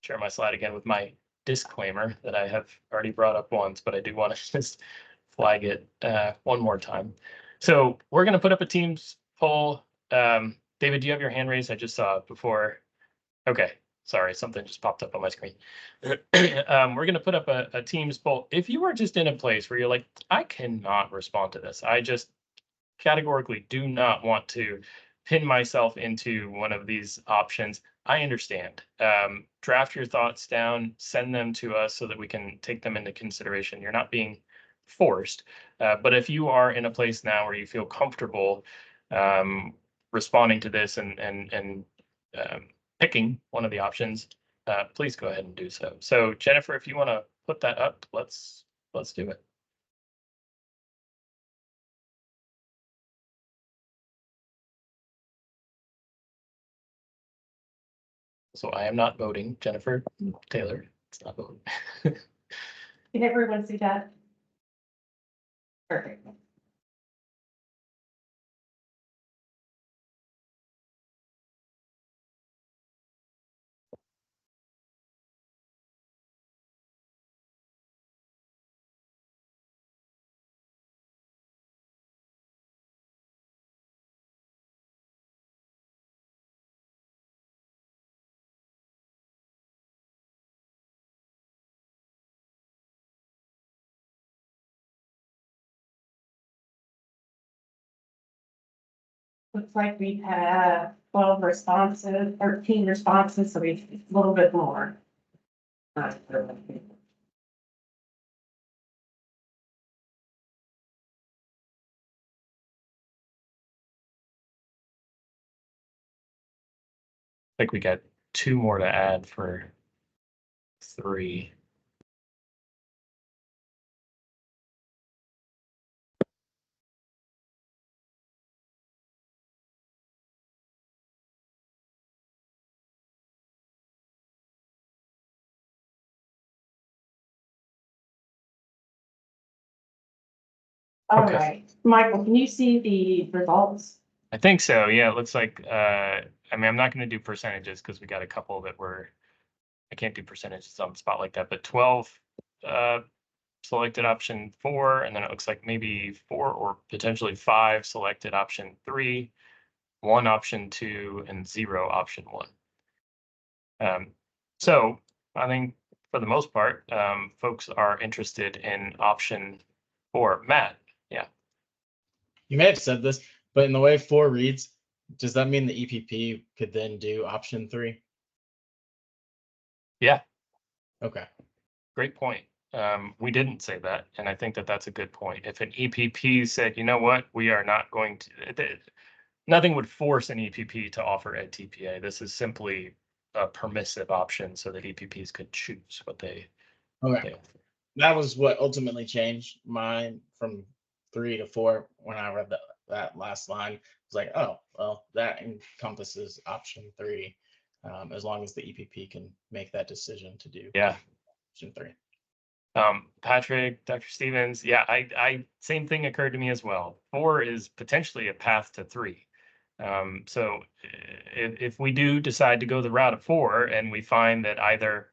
share my slide again with my disclaimer that I have already brought up once, but I do want to just flag it one more time. So we're going to put up a Teams poll. David, do you have your hand raised? I just saw it before. Okay, sorry, something just popped up on my screen. We're going to put up a Teams poll. If you are just in a place where you're like, I cannot respond to this, I just categorically do not want to pin myself into one of these options, I understand. Draft your thoughts down, send them to us so that we can take them into consideration. You're not being forced, but if you are in a place now where you feel comfortable responding to this and picking one of the options, please go ahead and do so. So Jennifer, if you want to put that up, let's do it. So I am not voting. Jennifer Taylor, it's not voting. Can everyone see that? Perfect. Looks like we've had 12 responses, 13 responses, so we've a little bit more. I think we got 2 more to add for 3. All Okay. right, Michael, can you see the results? I think so. Yeah, it looks like, I mean, I'm not going to do percentages because we got a couple that were, I can't do percentages on the spot like that, but 12 selected option 4, and then it looks like maybe 4 or potentially 5 selected option 3, 1 option 2, and 0 option 1. So I think for the most part, folks are interested in option 4. Matt, yeah. You may have said this, but in the way 4 reads, does that mean the EPP could then do option 3? Yeah. Okay. Great point. We didn't say that, and I think that that's a good point. If an EPP said, you know what, we are not going to, nothing would force an EPP to offer EdTPA. This is simply a permissive option so that EPPs could choose what they. Okay. That was what ultimately changed mine from 3 to 4 when I read that last line. It's like, oh, well, that encompasses option 3, as long as the EPP can make that decision to do option 3. Patrick, Dr. Stevens, yeah, I same thing occurred to me as well. 4 is potentially a path to 3. So if we do decide to go the route of 4 and we find that either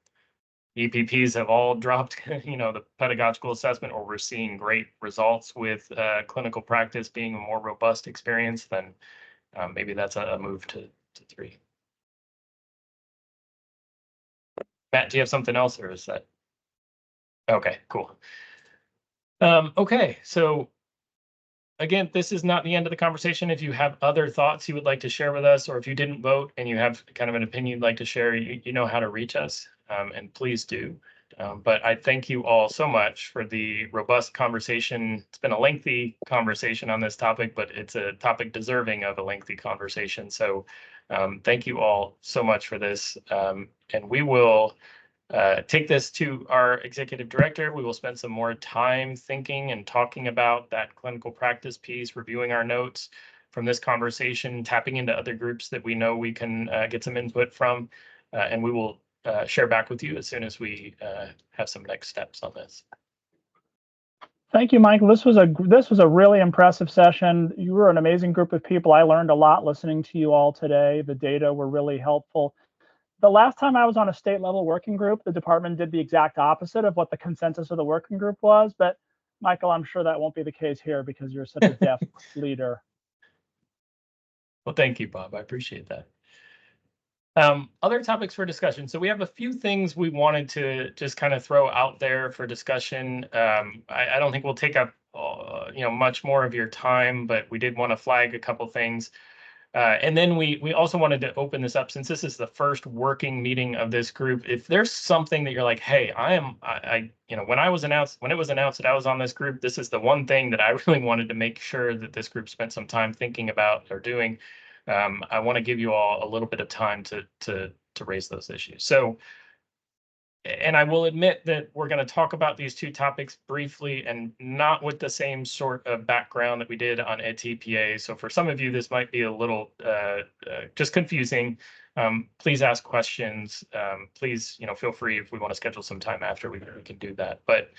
EPPs have all dropped, the pedagogical assessment, or we're seeing great results with clinical practice being a more robust experience, then maybe that's a move to 3. Matt, do you have something else, or is that? Okay, cool. Okay, so again, this is not the end of the conversation. If you have other thoughts you would like to share with us, or if you didn't vote and you have kind of an opinion you'd like to share, you know how to reach us, and please do. But I thank you all so much for the robust conversation. It's been a lengthy conversation on this topic, but it's a topic deserving of a lengthy conversation. So thank you all so much for this. And we will take this to our executive director. We will spend some more time thinking and talking about that clinical practice piece, reviewing our notes from this conversation, tapping into other groups that we know we can get some input from, and we will share back with you as soon as we have some next steps on this. Thank you, Michael. This was a really impressive session. You were an amazing group of people. I learned a lot listening to you all today. The data were really helpful. The last time I was on a state level working group, the department did the exact opposite of what the consensus of the working group was. But Michael, I'm sure that won't be the case here because you're such a deft leader. Well, thank you, Bob. I appreciate that. Other topics for discussion. So we have a few things we wanted to just kind of throw out there for discussion. I don't think we'll take up much more of your time, but we did want to flag a couple things. And then we also wanted to open this up, since this is the first working meeting of this group. If there's something that you're like, hey, when it was announced that I was on this group, this is the one thing that I really wanted to make sure that this group spent some time thinking about or doing. I want to give you all a little bit of time to raise those issues. So, and I will admit that we're going to talk about these two topics briefly and not with the same sort of background that we did on EdTPA. So for some of you, this might be a little just confusing. Please ask questions. Please, feel free, if we want to schedule some time after, we can do that. But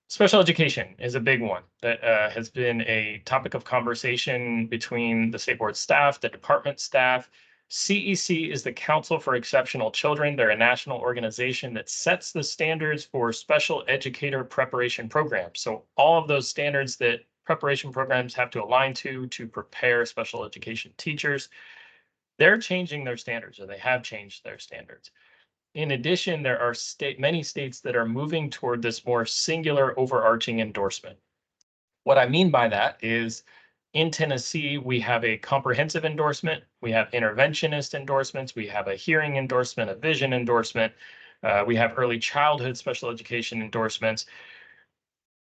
special education is a big one that has been a topic of conversation between the state board staff, the department staff. CEC is the Council for Exceptional Children. They're a national organization that sets the standards for special educator preparation programs. So all of those standards that preparation programs have to align to prepare special education teachers, they're changing their standards, or they have changed their standards. In addition, there are many states that are moving toward this more singular overarching endorsement. What I mean by that is, in Tennessee, we have a comprehensive endorsement, we have interventionist endorsements, we have a hearing endorsement, a vision endorsement, we have early childhood special education endorsements.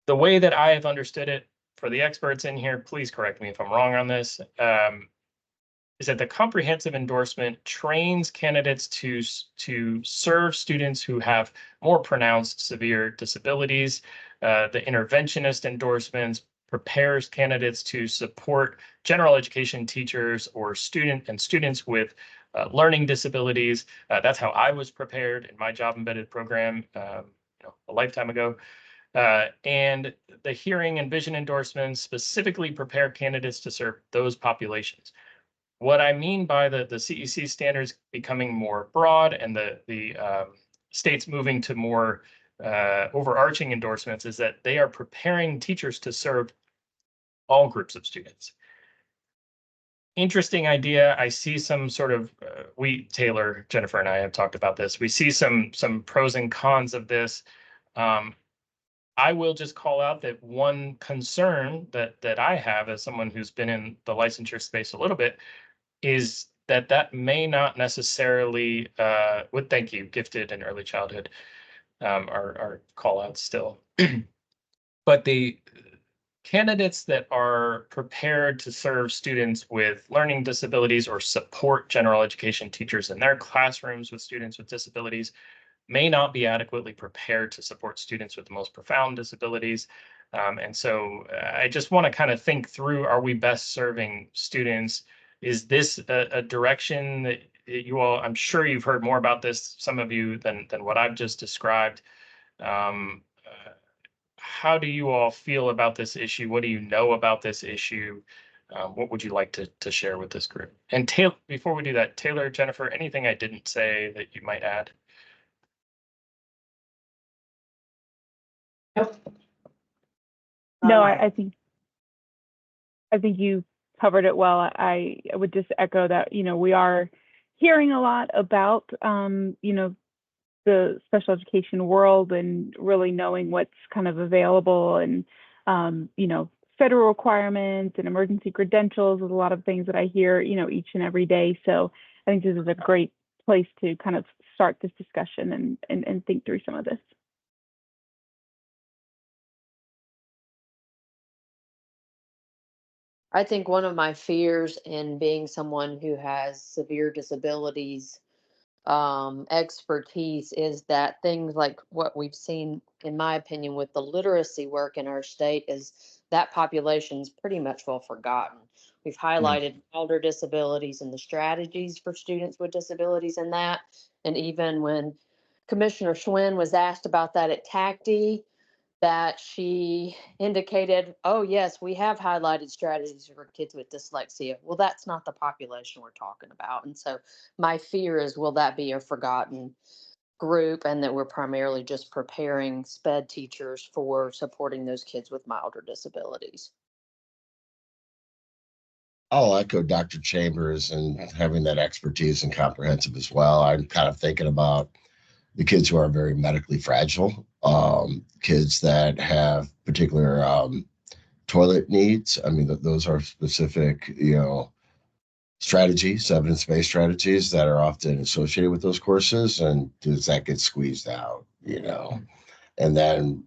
The way that I have understood it, for the experts in here, please correct me if I'm wrong on this, is that the comprehensive endorsement trains candidates to serve students who have more pronounced severe disabilities. The interventionist endorsements prepares candidates to support general education teachers or students with learning disabilities. That's how I was prepared in my job embedded program a lifetime ago. And the hearing and vision endorsements specifically prepare candidates to serve those populations. What I mean by the CEC standards becoming more broad and the states moving to more overarching endorsements is that they are preparing teachers to serve all groups of students. Interesting idea. I see some sort of Taylor, Jennifer, and I have talked about this. We see some pros and cons of this. I will just call out that one concern that I have as someone who's been in the licensure space a little bit is that may not necessarily thank you, gifted and early childhood are call outs still. But the candidates that are prepared to serve students with learning disabilities or support general education teachers in their classrooms with students with disabilities may not be adequately prepared to support students with the most profound disabilities. And so I just want to kind of think through, are we best serving students? Is this a direction that you all, I'm sure you've heard more about this, some of you, than what I've just described. How do you all feel about this issue? What do you know about this issue? What would you like to share with this group? And Taylor, before we do that, Taylor, Jennifer, anything I didn't say that you might add? No, I think you covered it well. I would just echo that, we are hearing a lot about, the special education world and really knowing what's kind of available and, federal requirements and emergency credentials is a lot of things that I hear, each and every day. So I think this is a great place to kind of start this discussion and think through some of this. I think one of my fears in being someone who has severe disabilities expertise is that things like what we've seen, in my opinion, with the literacy work in our state is that population's pretty much well forgotten. We've highlighted elder disabilities and the strategies for students with disabilities in that. And even when Commissioner Schwinn was asked about that at TACD, that she indicated, oh, yes, we have highlighted strategies for kids with dyslexia. Well, that's not the population we're talking about. And so my fear is, will that be a forgotten group and that we're primarily just preparing SPED teachers for supporting those kids with milder disabilities? I'll echo Dr. Chambers and having that expertise and comprehensive as well. I'm kind of thinking about the kids who are very medically fragile, kids that have particular toilet needs. I mean, those are specific, strategies, evidence-based strategies that are often associated with those courses. And does that get squeezed out, And then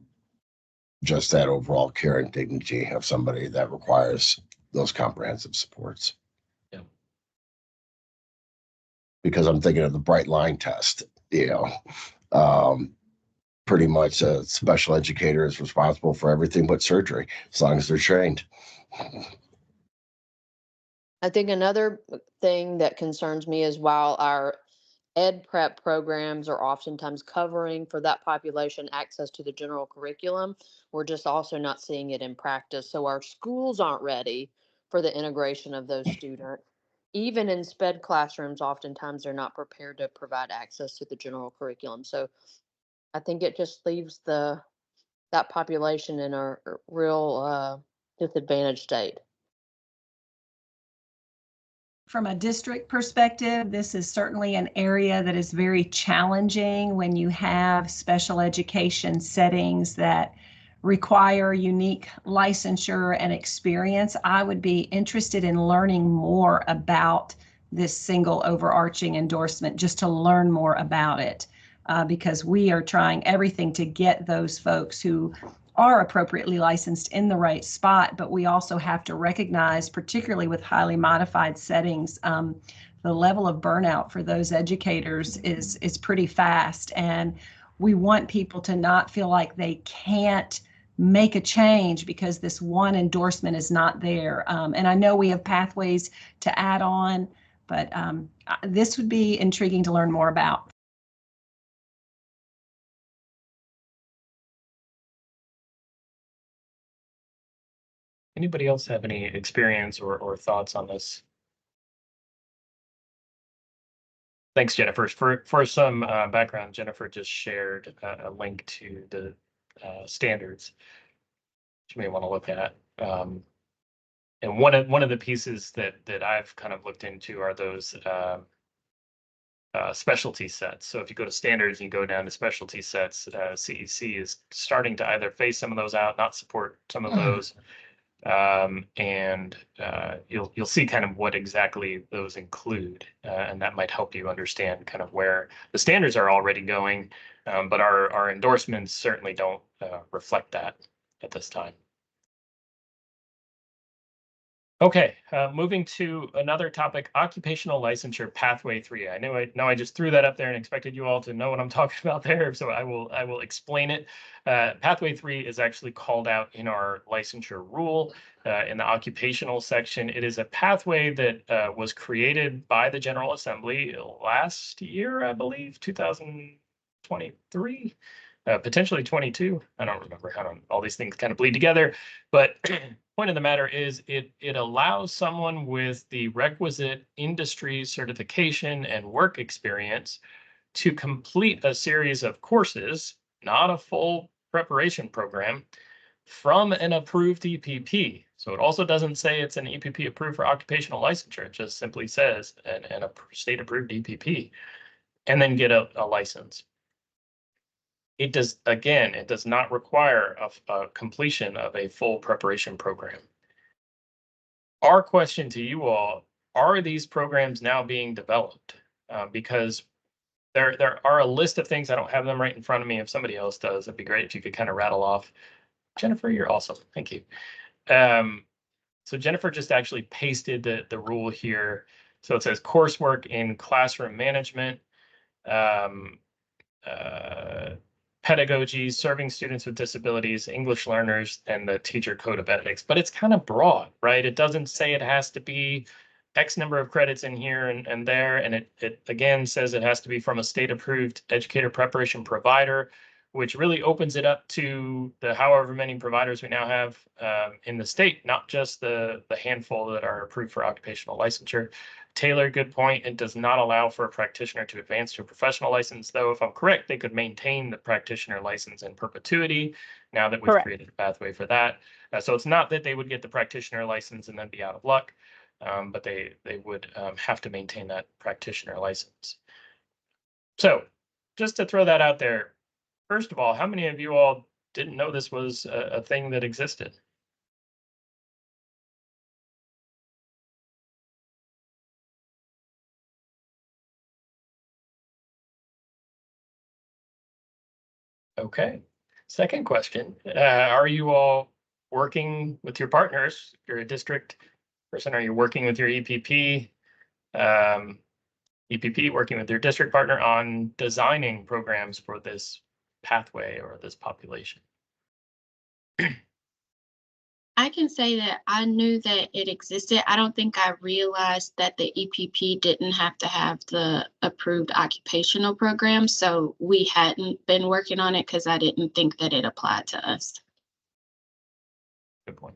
just that overall care and dignity of somebody that requires those comprehensive supports. Yeah. Because I'm thinking of the bright line test, pretty much a special educator is responsible for everything but surgery, as long as they're trained. I think another thing that concerns me is while our ed prep programs are oftentimes covering for that population access to the general curriculum, we're just also not seeing it in practice. So our schools aren't ready for the integration of those students. Even in SPED classrooms, oftentimes they're not prepared to provide access to the general curriculum. So I think it just leaves that population in a real disadvantaged state. From a district perspective, this is certainly an area that is very challenging when you have special education settings that require unique licensure and experience. I would be interested in learning more about this single overarching endorsement, just to learn more about it, because we are trying everything to get those folks who are appropriately licensed in the right spot, but we also have to recognize, particularly with highly modified settings, the level of burnout for those educators is pretty fast. And we want people to not feel like they can't make a change because this one endorsement is not there. And I know we have pathways to add on, but this would be intriguing to learn more about. Anybody else have any experience or thoughts on this? Thanks, Jennifer. For some background, Jennifer just shared a link to the standards you may want to look at. And one of the pieces that I've kind of looked into are those specialty sets. So if you go to standards and you go down to specialty sets, CEC is starting to either phase some of those out, not support some of those. And you'll see kind of what exactly those include, and that might help you understand kind of where the standards are already going, but our endorsements certainly don't reflect that at this time. Okay, moving to another topic, occupational licensure pathway 3. I know I just threw that up there and expected you all to know what I'm talking about there, so I will explain it. Pathway 3 is actually called out in our licensure rule in the occupational section. It is a pathway that was created by the General Assembly last year, I believe, 2023. Potentially 22. I don't remember how all these things kind of bleed together, but point of the matter is it allows someone with the requisite industry certification and work experience to complete a series of courses, not a full preparation program, from an approved EPP. So it also doesn't say it's an EPP approved for occupational licensure. It just simply says an state approved EPP, and then get a license. It does not require a completion of a full preparation program. Our question to you all, are these programs now being developed? Because there are a list of things. I don't have them right in front of me. If somebody else does, it'd be great if you could kind of rattle off. Jennifer, you're awesome. Thank you. So Jennifer just actually pasted the rule here. So it says coursework in classroom management, pedagogy, serving students with disabilities, English learners, and the teacher code of ethics. But it's kind of broad, right? It doesn't say it has to be X number of credits in here and there. And it again says it has to be from a state approved educator preparation provider, which really opens it up to the however many providers we now have in the state, not just the handful that are approved for occupational licensure. Taylor, good point. It does not allow for a practitioner to advance to a professional license, though if I'm correct, they could maintain the practitioner license in perpetuity now that we've created a pathway for that. So it's not that they would get the practitioner license and then be out of luck, but they would have to maintain that practitioner license. So just to throw that out there, first of all, how many of you all didn't know this was a thing that existed? Okay. Second question, are you all working with your partners? If you're a district person, are you working with your EPP? EPP working with your district partner on designing programs for this pathway or this population? I can say that I knew that it existed. I don't think I realized that the EPP didn't have to have the approved occupational program. So we hadn't been working on it because I didn't think that it applied to us. Good point.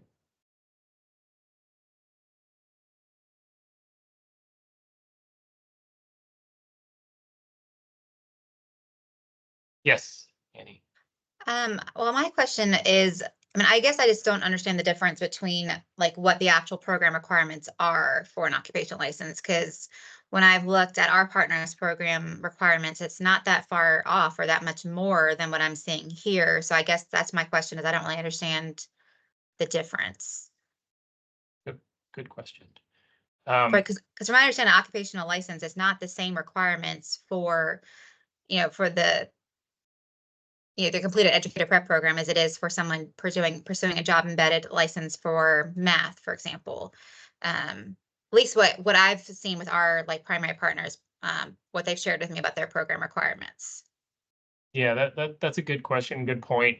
Yes, Annie. Well, my question is, I mean, I guess I just don't understand the difference between like what the actual program requirements are for an occupational license. Because when I've looked at our partners program requirements, it's not that far off or that much more than what I'm seeing here. So I guess that's my question, is I don't really understand the difference. Good question. Because from my understanding, occupational license is not the same requirements for, for the completed educator prep program as it is for someone pursuing a job embedded license for math, for example. At least what I've seen with our primary partners, what they've shared with me about their program requirements. Yeah, that's a good question. Good point.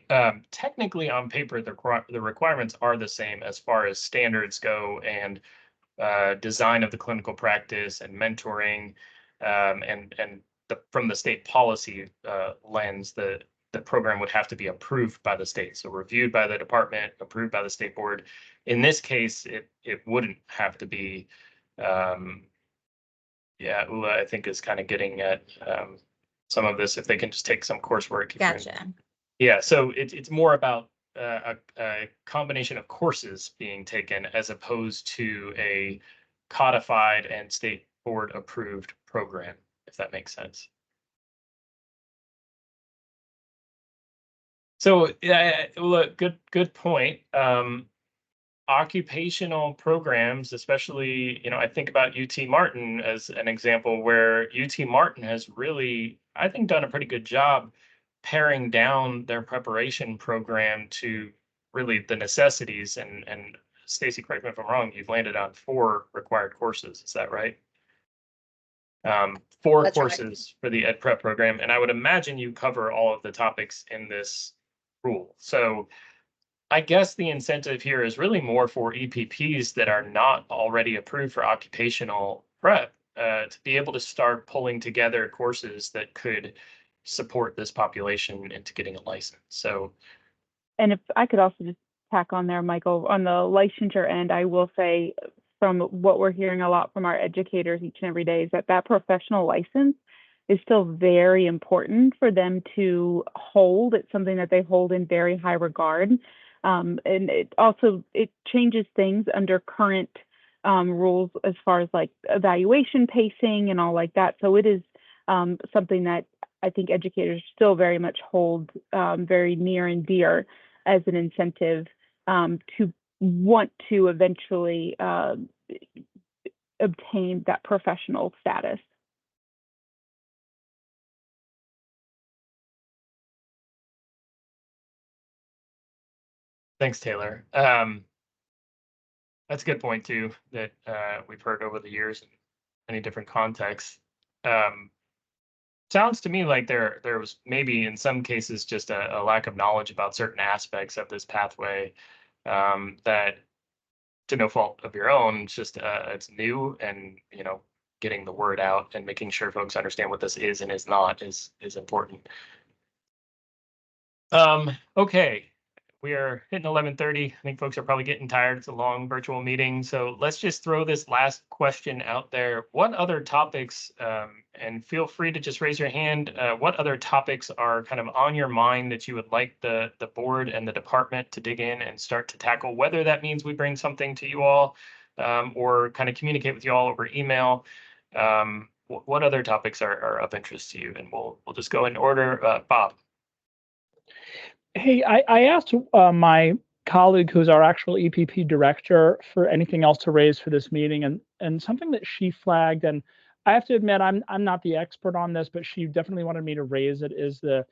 Technically, on paper, the requirements are the same as far as standards go and design of the clinical practice and mentoring, and from the state policy lens, the program would have to be approved by the state. So reviewed by the department, approved by the state board. In this case, it wouldn't have to be. Yeah, Ula, I think is kind of getting at some of this if they can just take some coursework. Gotcha. Yeah, so it's more about a combination of courses being taken as opposed to a codified and state board approved program, if that makes sense. So yeah, look, good point. Occupational programs, especially, I think about UT Martin as an example where UT Martin has really, I think, done a pretty good job paring down their preparation program to really the necessities. And Stacy, correct me if I'm wrong, you've landed on 4 required courses. Is that right? 4 That's right. courses for the Ed Prep program, and I would imagine you cover all of the topics in this rule. So I guess the incentive here is really more for EPPs that are not already approved for occupational prep to be able to start pulling together courses that could support this population into getting a license. So, And if I could also just tack on there, Michael, on the licensure end, I will say from what we're hearing a lot from our educators each and every day is that professional license is still very important for them to hold. It's something that they hold in very high regard. And it changes things under current rules as far as like evaluation pacing and all like that. So it is something that I think educators still very much hold very near and dear as an incentive to want to eventually obtain that professional status. thanks, Taylor. That's a good point too that we've heard over the years in many different contexts. Sounds to me like there was maybe in some cases just a lack of knowledge about certain aspects of this pathway that, to no fault of your own, it's just it's new, and getting the word out and making sure folks understand what this is and is not is important. Okay, we are hitting 11:30. I think folks are probably getting tired. It's a long virtual meeting, so let's just throw this last question out there. What other topics, and feel free to just raise your hand, what other topics are kind of on your mind that you would like the board and the department to dig in and start to tackle, whether that means we bring something to you all or kind of communicate with you all over email. What other topics are of interest to you? And we'll just go in order. Bob. Hey, I asked my colleague, who's our actual EPP director, for anything else to raise for this meeting, and something that she flagged, and I have to admit I'm not the expert on this, but she definitely wanted me to raise it, is the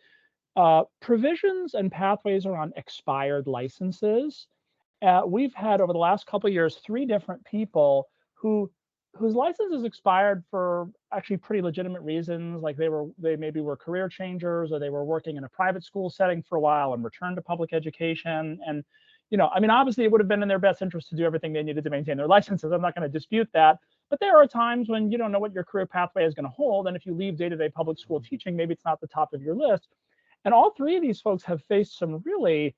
provisions and pathways around expired licenses. We've had over the last couple of years 3 different people whose licenses expired for actually pretty legitimate reasons, like they maybe were career changers, or they were working in a private school setting for a while and returned to public education. And I mean, obviously it would have been in their best interest to do everything they needed to maintain their licenses. I'm not going to dispute that, but there are times when you don't know what your career pathway is going to hold, and if you leave day-to-day public school teaching, maybe it's not the top of your list. And all 3 of these folks have faced some really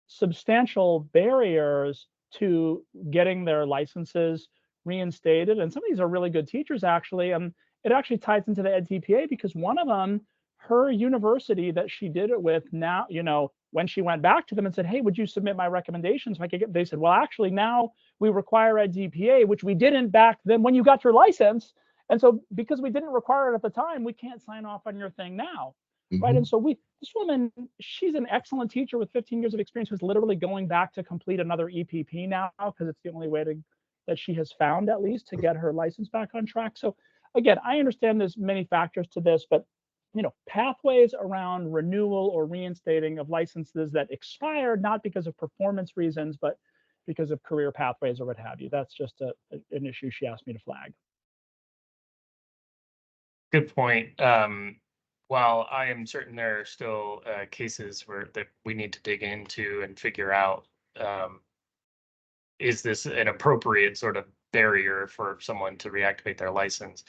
substantial barriers to getting their licenses reinstated. And some of these are really good teachers, actually. It actually ties into the EdTPA, because one of them, her university that she did it with, now, when she went back to them and said, hey, would you submit my recommendations so I could get, they said, well, actually, now we require EdTPA, which we didn't back then when you got your license. And so because we didn't require it at the time, we can't sign off on your thing now. Right. And so this woman, she's an excellent teacher with 15 years of experience, who's literally going back to complete another EPP now, because it's the only way that she has found, at least, to get her license back on track. So again, I understand there's many factors to this, but pathways around renewal or reinstating of licenses that expired, not because of performance reasons, but because of career pathways or what have you. That's just an issue she asked me to flag. Good point. While I am certain there are still cases that we need to dig into and figure out, is this an appropriate sort of barrier for someone to reactivate their license.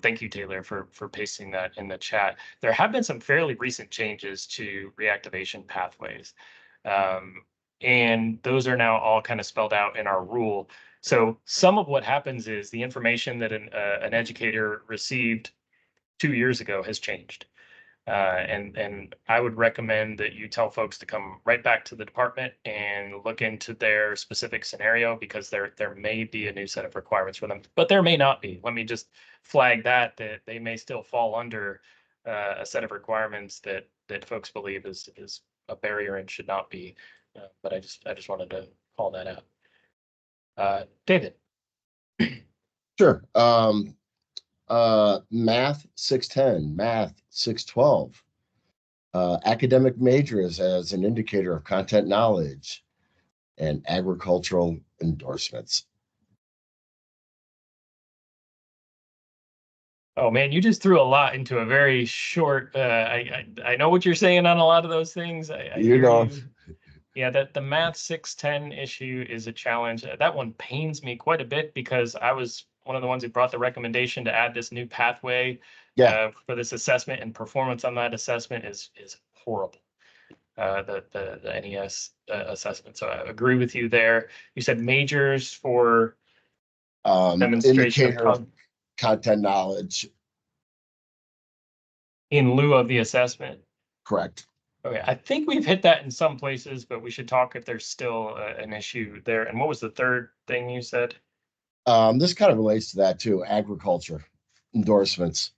Thank you, Taylor, for pasting that in the chat. There have been some fairly recent changes to reactivation pathways. And those are now all kind of spelled out in our rule. So some of what happens is the information that an educator received 2 years ago has changed. And I would recommend that you tell folks to come right back to the department and look into their specific scenario, because there may be a new set of requirements for them, but there may not be. Let me just flag that they may still fall under a set of requirements that folks believe is a barrier and should not be. But I just wanted to call that out. David. Sure. Math 610, math 612. Academic majors as an indicator of content knowledge, and agricultural endorsements. Oh man, you just threw a lot into a very short. I know what you're saying on a lot of those things. I hear you. Yeah, that the math 610 issue is a challenge. That one pains me quite a bit, because I was one of the ones who brought the recommendation to add this new pathway for this assessment, and performance on that assessment is horrible. The NES assessment. So I agree with you there. You said majors for demonstration indicator of content knowledge in lieu of the assessment. Correct. Okay, I think we've hit that in some places, but we should talk if there's still an issue there. And what was the third thing you said? This kind of relates to that too, agriculture endorsements.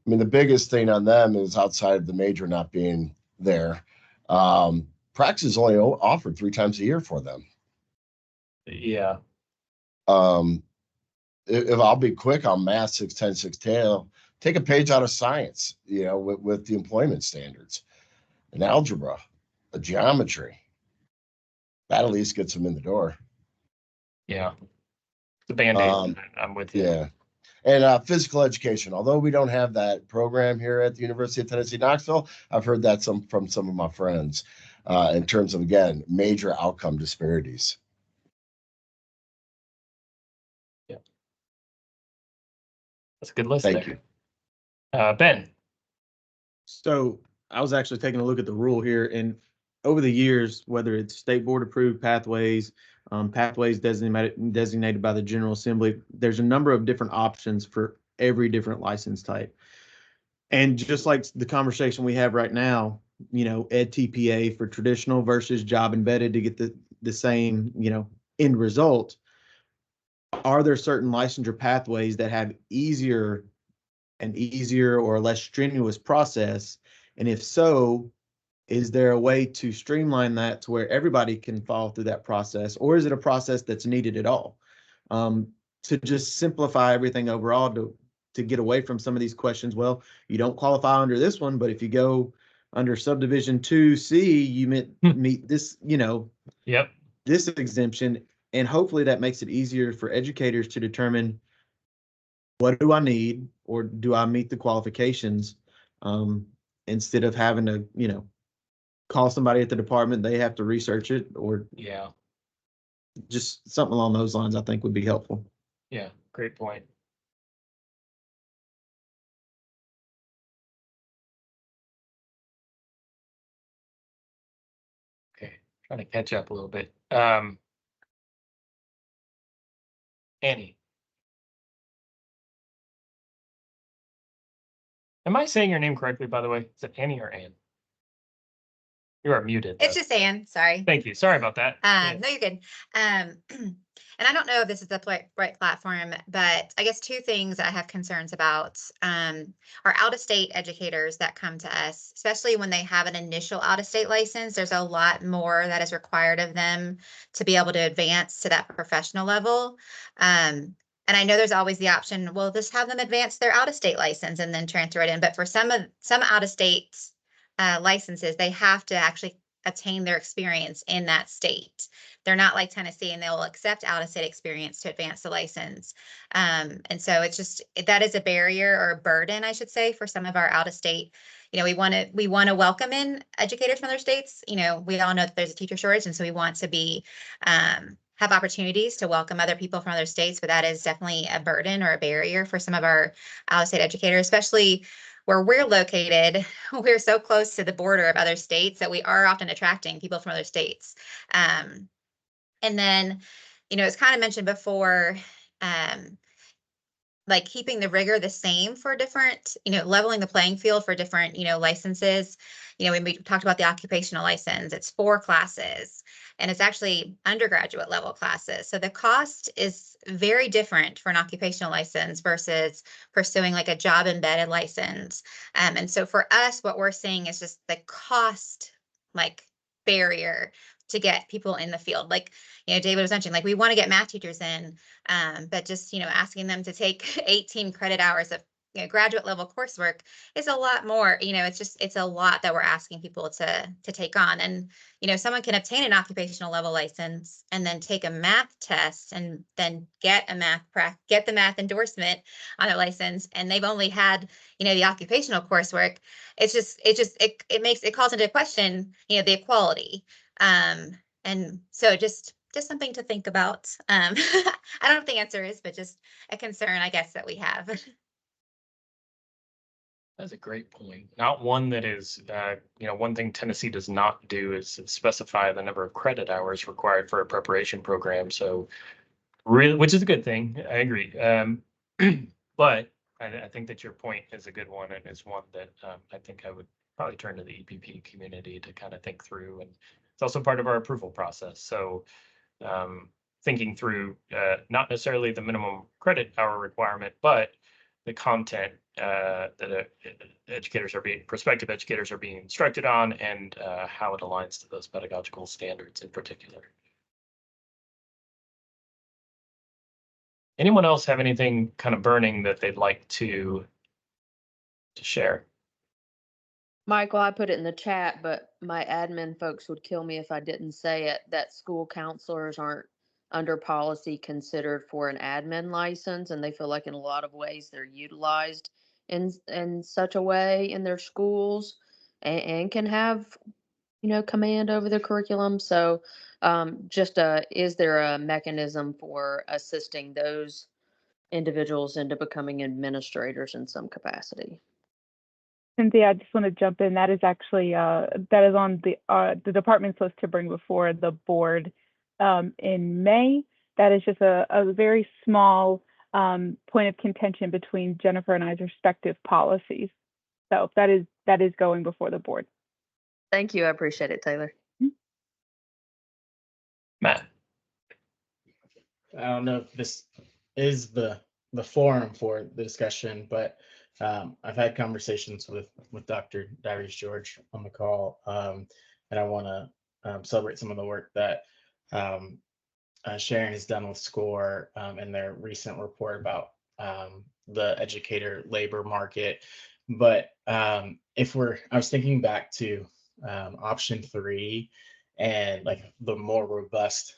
I mean, the biggest thing on them is outside of the major not being there. Praxis is only offered 3 times a year for them. Yeah. If I'll be quick on math 610, 610, take a page out of science, with the employment standards, an algebra, a geometry. That at least gets them in the door. Yeah. The Band-Aid, I'm with you. Yeah. And physical education, although we don't have that program here at the University of Tennessee, Knoxville, I've heard that from some of my friends in terms of, again, major outcome disparities. Yeah. That's a good list. Thank you. Ben. So I was actually taking a look at the rule here, and over the years, whether it's state board approved pathways, pathways designated by the General Assembly, there's a number of different options for every different license type. And just like the conversation we have right now, EdTPA for traditional versus job embedded to get the same, end result. Are there certain licensure pathways that have easier or less strenuous process? And if so, is there a way to streamline that to where everybody can follow through that process? Or is it a process that's needed at all? To just simplify everything overall to get away from some of these questions. Well, you don't qualify under this one, but if you go under subdivision 2C, you meet this, this exemption. And hopefully that makes it easier for educators to determine, what do I need, or do I meet the qualifications, instead of having to, call somebody at the department, they have to research it, or just something along those lines, I think would be helpful. Yeah, great point. Okay, trying to catch up a little bit. Annie. Am I saying your name correctly, by the way? Is it Annie or Ann? You are muted. It's just Ann, sorry. Thank you. Sorry about that. No, you're good. And I don't know if this is the right platform, but I guess 2 things I have concerns about are out-of-state educators that come to us, especially when they have an initial out-of-state license. There's a lot more that is required of them to be able to advance to that professional level. And I know there's always the option, well, just have them advance their out-of-state license and then transfer it in. But for some out-of-state licenses, they have to actually obtain their experience in that state. They're not like Tennessee, and they'll accept out-of-state experience to advance the license. And so it's just, that is a barrier or a burden, I should say, for some of our out-of-state. We want to welcome in educators from other states. We all know that there's a teacher shortage, and so we want to be have opportunities to welcome other people from other states, but that is definitely a burden or a barrier for some of our out-of-state educators, especially where we're located. We're so close to the border of other states that we are often attracting people from other states. And then, it's kind of mentioned before, like keeping the rigor the same for different, leveling the playing field for different, licenses. We talked about the occupational license, it's 4 classes and it's actually undergraduate level classes. So the cost is very different for an occupational license versus pursuing like a job embedded license. And so for us, what we're seeing is just the cost like barrier to get people in the field. Like, David was mentioning, like we want to get math teachers in, but just, asking them to take 18 credit hours of graduate level coursework is a lot more. It's a lot that we're asking people to take on. And, someone can obtain an occupational level license and then take a math test and then get the math endorsement on their license. And they've only had, the occupational coursework. It calls into question, the equality. And so just something to think about. I don't know what the answer is, but just a concern, I guess, that we have. That's a great point. Not one that is, one thing Tennessee does not do is specify the number of credit hours required for a preparation program. So really, which is a good thing. I agree. But I think that your point is a good one, and is one that I think I would probably turn to the EPP community to kind of think through. And it's also part of our approval process. So thinking through not necessarily the minimum credit hour requirement, but the content that prospective educators are being instructed on, and how it aligns to those pedagogical standards in particular. Anyone else have anything kind of burning that they'd like to share? Michael, I put it in the chat, but my admin folks would kill me if I didn't say it, that school counselors aren't under policy considered for an admin license, and they feel like in a lot of ways they're utilized in such a way in their schools, and can have, command over the curriculum. So is there a mechanism for assisting those individuals into becoming administrators in some capacity? Cynthia, I just want to jump in. That is actually that is on the department's list to bring before the board in May. That is just a very small point of contention between Jennifer and I's respective policies. So that is going before the board. Thank you. I appreciate it, Taylor. Matt. I don't know if this is the forum for the discussion, but I've had conversations with Dr. Darius George on the call, and I want to celebrate some of the work that Sharon has done with SCORE in their recent report about the educator labor market. But I was thinking back to option 3 and like the more robust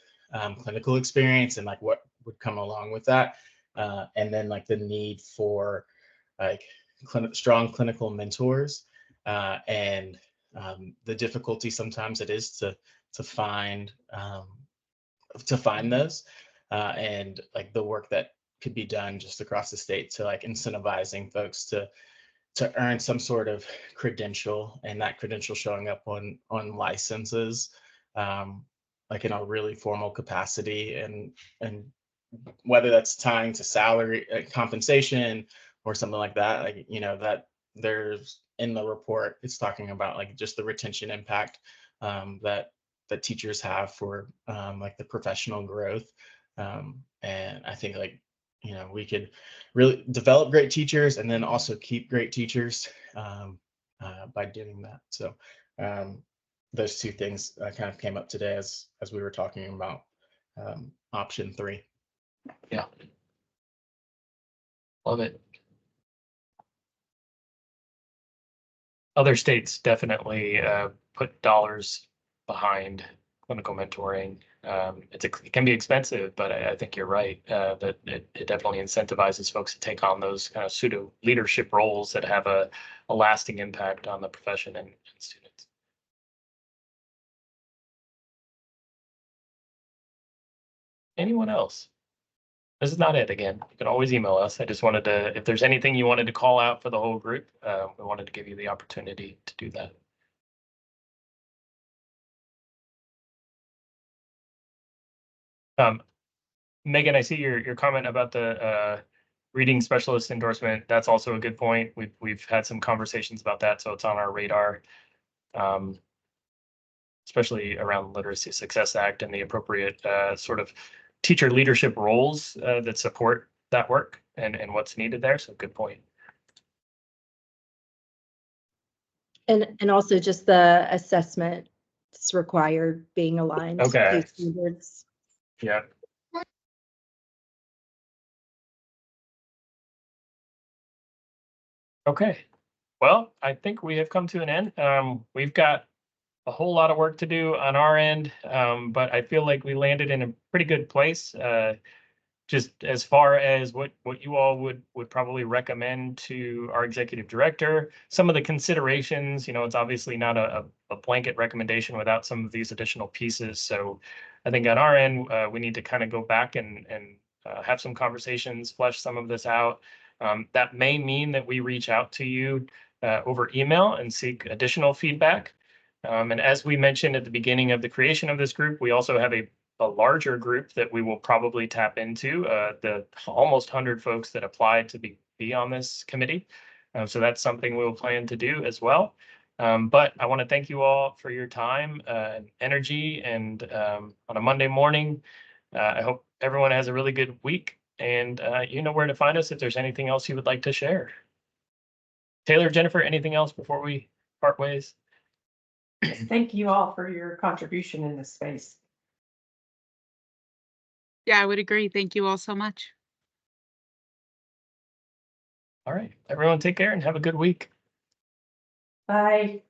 clinical experience and like what would come along with that, and then like the need for like strong clinical mentors, and the difficulty sometimes it is to find those, and like the work that could be done just across the state to like incentivizing folks to earn some sort of credential, and that credential showing up on licenses, like in a really formal capacity, and whether that's tying to salary compensation or something like that, like that there's in the report, it's talking about like just the retention impact that teachers have for like the professional growth, and I think like we could really develop great teachers and then also keep great teachers by doing that. So those two things kind of came up today as we were talking about option 3. Yeah. Love it. Other states definitely put dollars behind clinical mentoring. It can be expensive, but I think you're right that it definitely incentivizes folks to take on those kind of pseudo leadership roles that have a lasting impact on the profession and students. Anyone else? This is not it again. You can always email us. I just wanted to, if there's anything you wanted to call out for the whole group, we wanted to give you the opportunity to do that. Megan, I see your comment about the reading specialist endorsement. That's also a good point. We've had some conversations about that, so it's on our radar, especially around the Literacy Success Act and the appropriate sort of teacher leadership roles that support that work and what's needed there. So good point. And also just the assessment that's required being aligned Okay. to standards. Yeah. Okay. Well, I think we have come to an end. We've got a whole lot of work to do on our end, but I feel like we landed in a pretty good place. Just as far as what you all would probably recommend to our executive director, some of the considerations, it's obviously not a blanket recommendation without some of these additional pieces. So I think on our end, we need to kind of go back and have some conversations, flesh some of this out. That may mean that we reach out to you over email and seek additional feedback. And as we mentioned at the beginning of the creation of this group, we also have a larger group that we will probably tap into, the almost 100 folks that applied to be on this committee. So that's something we'll plan to do as well. But I want to thank you all for your time and energy and on a Monday morning. I hope everyone has a really good week, and you know where to find us if there's anything else you would like to share. Taylor, Jennifer, anything else before we part ways? Thank you all for your contribution in this space. Yeah, I would agree. Thank you all so much. All right, everyone take care and have a good week. Bye.